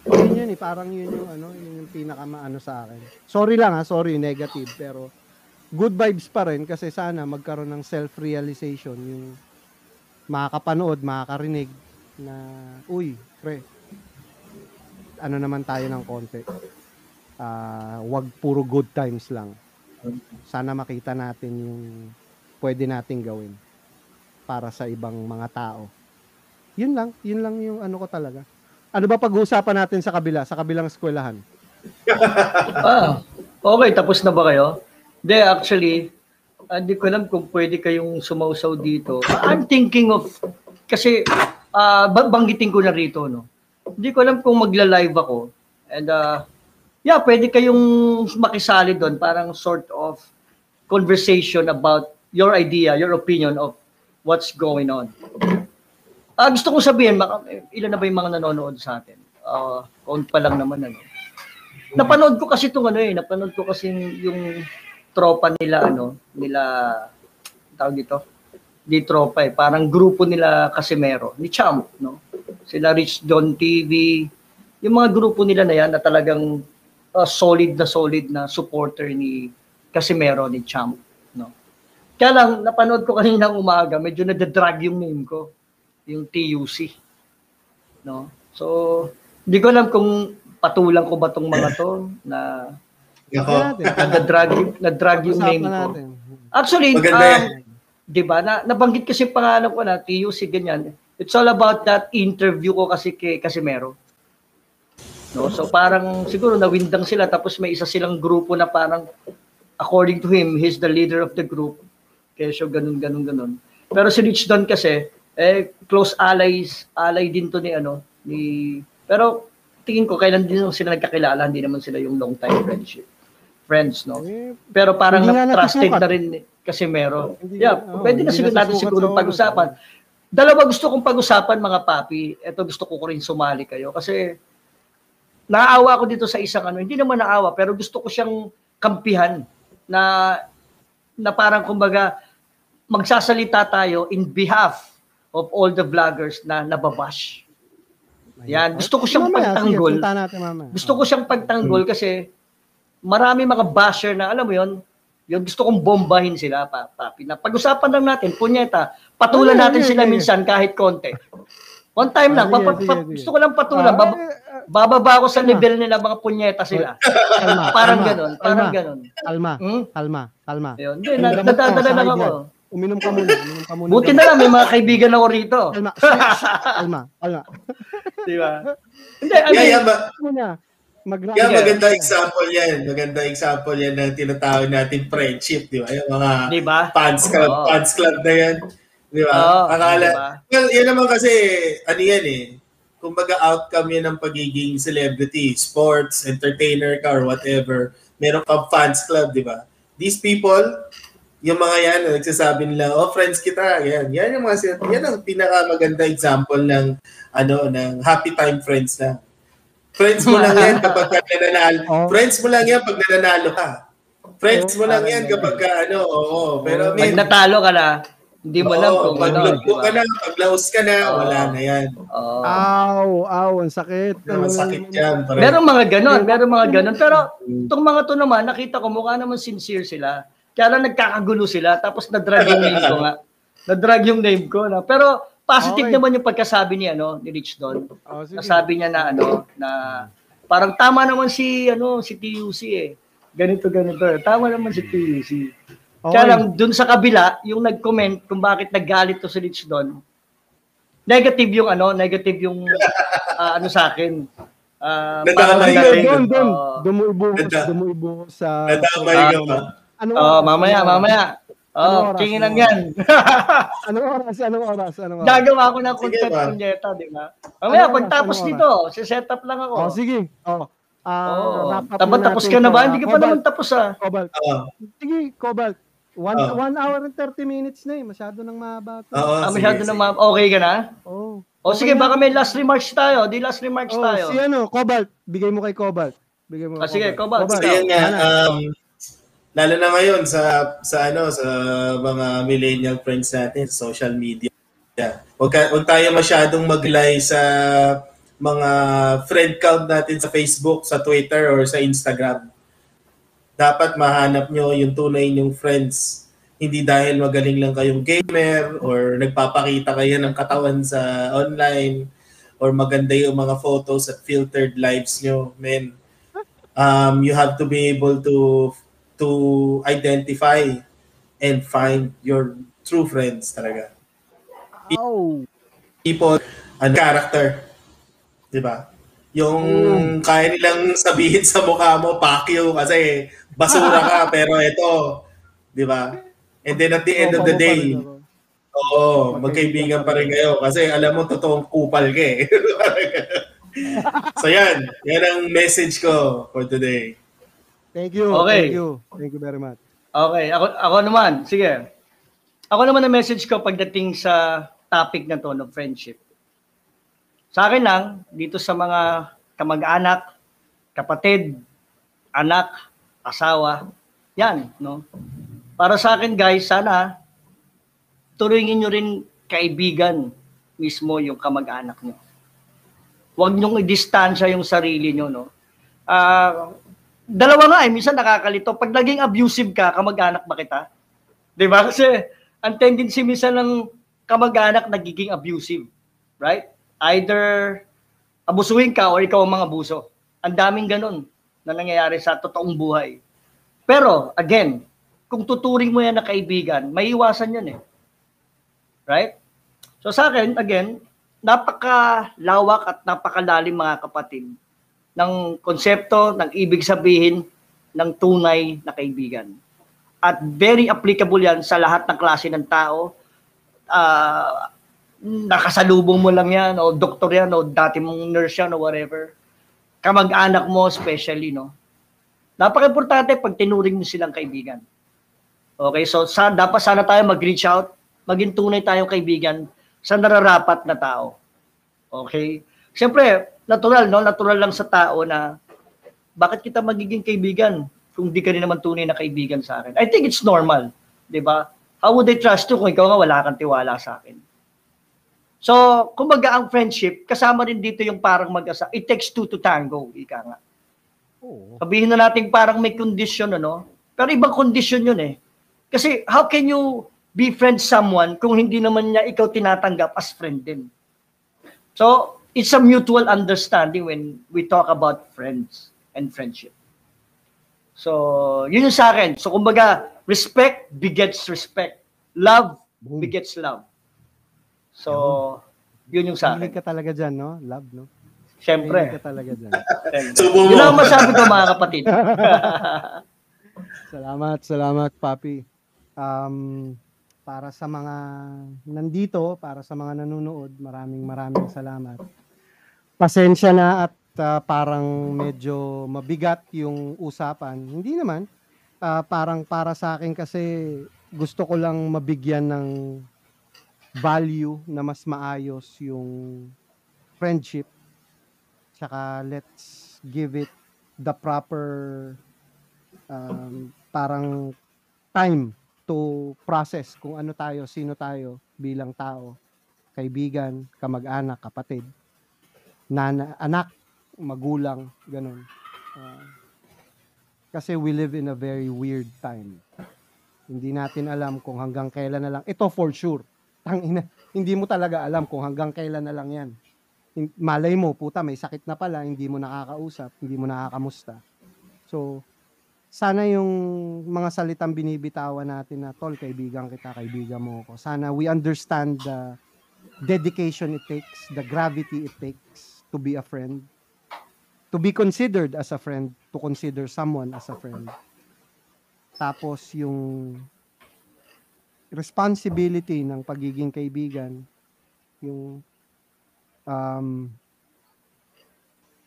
Yun eh, parang yun yung pinakamaano sa akin. Sorry lang sorry, negative, pero good vibes pa rin kasi sana magkaroon ng self-realization yung makakapanood, makakarinig na, uy, pre, ano naman tayo ng konti. Wag puro good times lang. Sana makita natin yung pwede nating gawin. para sa ibang mga tao. Yun lang yung ano ko talaga. Ano ba pag-uusapan natin sa kabilang eskwelahan? Okay, tapos na ba kayo? Hindi, actually, hindi ko alam kung pwede kayong sumausaw dito. I'm thinking of, kasi banggitin ko na rito, no? Hindi ko alam kung magla-live ako. And pwede kayong makisali doon, parang sort of conversation about your idea, your opinion of what's going on. Gusto ko sabihin, ilan na ba yung mga nanonood sa atin? Count pa lang naman. Napanood ko kasi napanood ko kasi yung tropa nila, tawag dito, di tropa parang grupo nila Casimero, ni Champ, no? Sila Rich Don TV, yung mga grupo nila na yan na talagang solid na supporter ni Casimero, ni Champ, no? Kaya lang, napanood ko kaninang umaga, medyo nadadrag yung name ko, yung TUC, no? So, hindi ko alam kung patulang ko ba tong mga to na na-drag yung name ko. Actually, di ba, nabanggit kasi pangalan ko na TUC ganyan. It's all about that interview ko kasi kay Casimero. No? So parang siguro nawindang sila tapos may isa silang grupo na parang according to him, he's the leader of the group. Kaya so ganun. Pero si Rich Don kasi close ally din to ni pero tingin ko kailan din sila nagkakilala, hindi naman sila yung long time friends, no? Pero parang trusted na rin kasi meron. Pwede na siguro pag-usapan. Dalawa gusto kong pag-usapan, mga papi. Ito gusto ko rin sumali kayo kasi naaawa ko dito sa isang hindi naman naawa, pero gusto ko siyang kampihan na parang kumbaga magsasalita tayo in behalf of all the vloggers na nababash. Yan, gusto ko siyang pagtanggol. Gusto ko siyang pagtanggol kasi marami mga basher na, alam mo yon, gusto kong bombahin sila, papi. Na pag-usapan lang natin, punyeta, patulan natin sila minsan kahit konti. One time lang, gusto ko lang patulan. Bababa ko sa level nila, mga punyeta sila. Parang ganon. Kalma. Hindi, nadadala lang ako. Uminom ka muna. Buti na lang, may mga kaibigan ako rito. Kalma. Diba? Hindi, maganda example yan. Maganda example yan na tinatawag natin friendship, di ba? Yung mga fans club na yan. Di ba? Well, yan naman kasi, kumbaga outcome yan ng pagiging celebrity, sports, entertainer ka or whatever. Meron kang fans club, di ba? These people, yung mga yan, nagsasabi nila, friends kita, yan yung mga, yan ang pinakamaganda example ng happy time friends na. Friends mo lang yan kapag nananalo. Friends mo lang yan pag nananalo ka. Friends mo lang yan kapag pero pag natalo ka na, hindi mo alam kung pag laos ka na, wala na yan. Ang sakit. Ang sakit yan. Meron mga ganon. Pero itong mga to naman, nakita ko mukha naman sincere sila. Kaya lang nagkakagulo sila, tapos na-drag yung name ko nga. Na-drag yung name ko. Pero positive naman yung pagkasabi ni Rich Don. Nasabi niya na parang tama naman si TUC Ganito. Tama naman si TUC. Kaya lang, dun sa kabila, yung nag-comment kung bakit naggalit to si Rich Don, negative yung sa akin. Dumuibo sa... Nadamay ka pa. Mamaya. Tingin lang yan. Anong oras? Gagawa ko ng content kunyeta, di ba? Mamaya, pagtapos nito, set up lang ako. Sige. Tapos ka na ba? Hindi ka pa naman tapos Cobalt. Sige, Cobalt. 1 hour and 30 minutes na masyado nang mahaba. Masyado nang mahaba. Okay ka na? Sige, baka may last remarks tayo. Tayo. Si Cobalt. Bigay mo kay Cobalt. Sige, Cobalt. Sige nga, lalo na ngayon sa mga millennial friends natin sa social media. Huwag tayo masyadong maglay sa mga friend count natin sa Facebook, sa Twitter, or sa Instagram. Dapat mahanap nyo yung tunay nyong friends. Hindi dahil magaling lang kayong gamer or nagpapakita kayo ng katawan sa online or maganda yung mga photos at filtered lives nyo. Men, you have to be able to identify and find your true friends talaga. Wow! people character, 'di ba? Yung kaya nilang sabihin sa mukha mo, "Fuck you," kasi basura ka, pero ito, 'di ba? And then at the end of Tropa the mo pa rin day, ako. oo, Magkaibigan magkaibigan pa pa rin rin kayo kasi alam mo totoong kupal ka eh. So yan ang message ko for today. Thank you, thank Okay. you. Thank you very much. Okay, ako naman, sige. Ako naman ang message ko pagdating sa topic na to ng friendship. Sa akin lang, dito sa mga kamag-anak, kapatid, anak, asawa, yan, no? Para sa akin guys, sana turuin nyo rin kaibigan mismo yung kamag-anak nyo. Huwag nyong i-distansya yung sarili nyo, no? Dalawa nga minsan nakakalito. Pag naging abusive ka, kamag-anak ba kita? Diba? Kasi ang tendency minsan ng kamag-anak nagiging abusive. Right? Either abusuhin ka or ikaw ang mga abuso. Ang daming ganun na nangyayari sa totoong buhay. Pero, again, kung tuturing mo yan na kaibigan, may iwasan yan eh. Right? So sa akin, again, napakalawak at napakalalim mga kapatid ng konsepto, ng ibig sabihin ng tunay na kaibigan. At very applicable yan sa lahat ng klase ng tao. Nakasalubong mo lang yan, o doktor yan, o dati mong nurse yan, o whatever. Kamag-anak mo especially, no? Napaka-importante pag tinuring mo silang kaibigan. Okay, so dapat sana tayo mag-reach out, maging tunay tayong kaibigan sa nararapat na tao. Okay? Siyempre, natural, no? Natural lang sa tao na bakit kita magiging kaibigan kung di ka rin naman tunay na kaibigan sa akin? I think it's normal, di ba? How would I trust you kung ikaw nga wala kang tiwala sa akin? So, kumbaga ang friendship, kasama rin dito yung parang mag-asa. It takes two to tango, ika nga. Sabihin na natin parang may condition, ano? Pero ibang condition yun eh. Kasi how can you befriend someone kung hindi naman niya ikaw tinatanggap as friend din? So, it's a mutual understanding when we talk about friends and friendship. So, yun yung sa akin. So, kumbaga, respect begets respect. Love begets love. So, yun yung sa akin. Hilig ka talaga dyan, no? Love, no? Siyempre. Hilig ka talaga dyan. Subo Yun mo. ang masabi ko mga kapatid. Salamat, Papi. Para sa mga nandito, para sa mga nanonood, maraming salamat. Pasensya na at parang medyo mabigat yung usapan. Hindi naman. Parang para sa akin kasi gusto ko lang mabigyan ng value na mas maayos yung friendship. Tsaka let's give it the proper parang time to process kung ano tayo, sino tayo bilang tao, kaibigan, kamag-anak, kapatid, anak, magulang, ganun. Kasi we live in a very weird time. Hindi natin alam kung hanggang kailan na lang. Ito for sure. Hindi mo talaga alam kung hanggang kailan na lang yan. Malay mo, puta, may sakit na pala, hindi mo nakakausap, hindi mo nakakamusta. So, sana yung mga salitang binibitawan natin na, tol, kaibigan kita, kaibigan mo ako. Sana we understand the dedication it takes, the gravity it takes to be a friend, to be considered as a friend, to consider someone as a friend. Tapos yung responsibility ng pagiging kaibigan, yung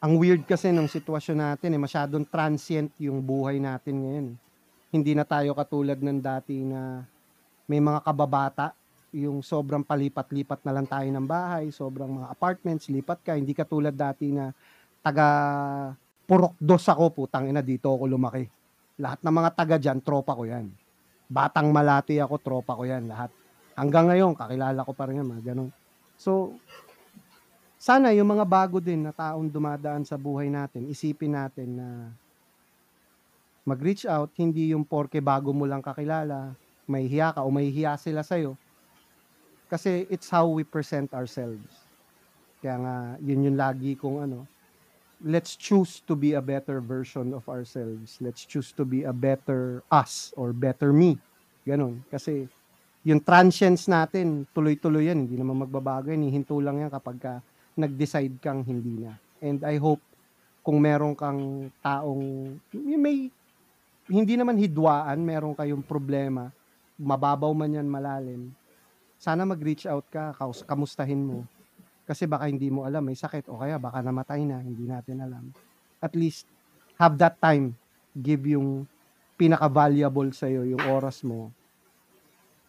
ang weird kasi ng sitwasyon natin masyadong transient yung buhay natin ngayon. Hindi na tayo katulad ng dati na may mga kababata, yung sobrang palipat-lipat na lang tayo ng bahay, sobrang mga apartments, lipat ka, hindi katulad dati na taga Purok 2 ako, putang ina, dito ako lumaki. Lahat ng mga taga dyan, tropa ko yan. Batang Malati ako, tropa ko yan, lahat. Hanggang ngayon, kakilala ko pa rin yan, mga ganun. So, sana yung mga bago din na taong dumadaan sa buhay natin, isipin natin na mag-reach out, hindi yung porke bago mo lang kakilala, may hiya ka o may hiya sila sa'yo. Kasi it's how we present ourselves. Kaya nga, yun yung lagi kong let's choose to be a better version of ourselves. Let's choose to be a better us or better me. Ganon. Kasi yung transience natin, tuloy-tuloy yan. Hindi naman magbabago yan. Hinto lang yan kapag nag-decide kang hindi na. And I hope kung meron kang taong may hindi naman hidwaan, meron kayong problema, mababaw man yan, malalim, sana mag-reach out ka, kamustahin mo. Kasi baka hindi mo alam, may sakit, o kaya baka namatay na, hindi natin alam. At least, have that time, give yung pinaka-valuable sa'yo, yung oras mo.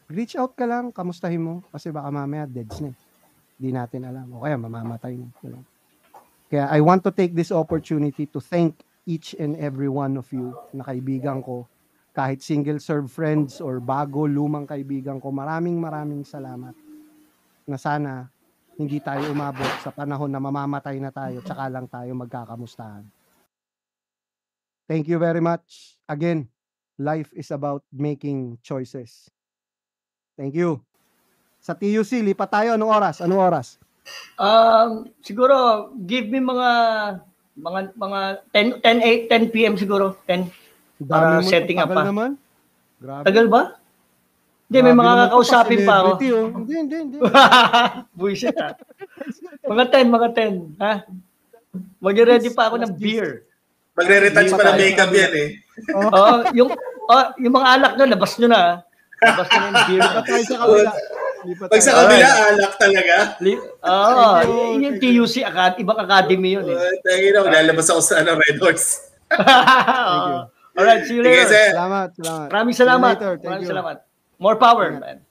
Reach out ka lang, kamustahin mo, kasi baka mamaya deads na. Hindi natin alam, o kaya mamamatay na. Kaya I want to take this opportunity to thank each and every one of you na kaibigan ko, kahit single-serve friends or bago, lumang kaibigan ko, maraming salamat na sana hindi tayo umabot sa panahon na mamamatay na tayo tsaka lang tayo magkakamustahan. Thank you very much. Again, life is about making choices. Thank you. Sa TUC, lipat tayo. Anong oras? Siguro give me mga 10 PM siguro, 10 para setting up pa. Naman. Grabe. Tagal ba? Hindi, may mga kakausapin pa ako. Oh. Hindi. Buisit ha. Mga 10, ha? Mag-ready pa ako ng beer. Magre-retouch pa ng makeup yan eh. Yung mga alak doon, labas nyo na. Labas nyo na yung beer. Sa kabila. Pag sa kabila, alak talaga. Yung TUC, ibang academy yun eh. Lalabas ako sa Red Horse. Alright, see you later. Sige, sir. Salamat. Maraming salamat. More power, man.